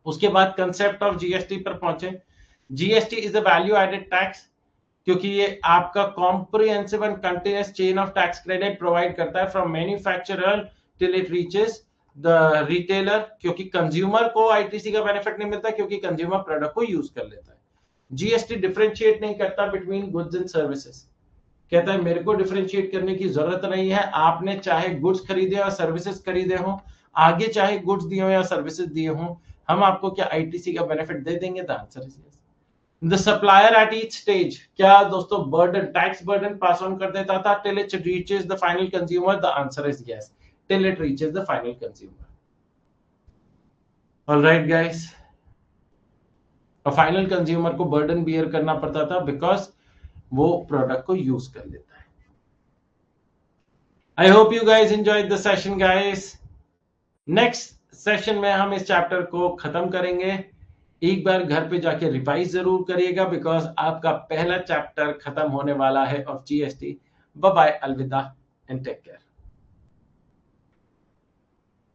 उसके बाद कंसेप्ट ऑफ जीएसटी पर पहुंचे. GST is a value added tax, क्योंकि ये आपका comprehensive and continuous chain of tax credit provide करता है from manufacturer till it reaches the retailer. क्योंकि कंज्यूमर को आईटीसी का बेनिफिट नहीं मिलता, क्योंकि कंज्यूमर प्रोडक्ट को यूज कर लेता है. जीएसटी डिफरेंशिएट नहीं करता बिटवीन गुड्स एंड सर्विसेज. कहता है मेरे को डिफरेंशिएट करने की जरूरत नहीं है, आपने चाहे गुड्स खरीदे या सर्विसेज खरीदे हो, आगे चाहे गुड्स दिए हो या सर्विसेज दिए हो, हम आपको क्या आईटीसी का बेनिफिट दे देंगे? The answer is yes. The supplier at each stage, क्या दोस्तों burden, tax burden pass on कर देता था till it reaches the final consumer? The answer is yes, till it reaches the final consumer. Alright guys, और फाइनल कंज्यूमर को बर्डन बियर करना पड़ता था बिकॉज वो प्रोडक्ट को यूज कर लेता है. I hope you guys enjoyed the session, guys. Next session में हम इस चैप्टर को खत्म करेंगे. एक बार घर पे जाके रिवाइज जरूर करिएगा बिकॉज आपका पहला चैप्टर खत्म होने वाला है ऑफ जीएसटी. बाय बाय, अलविदा एंड टेक केयर.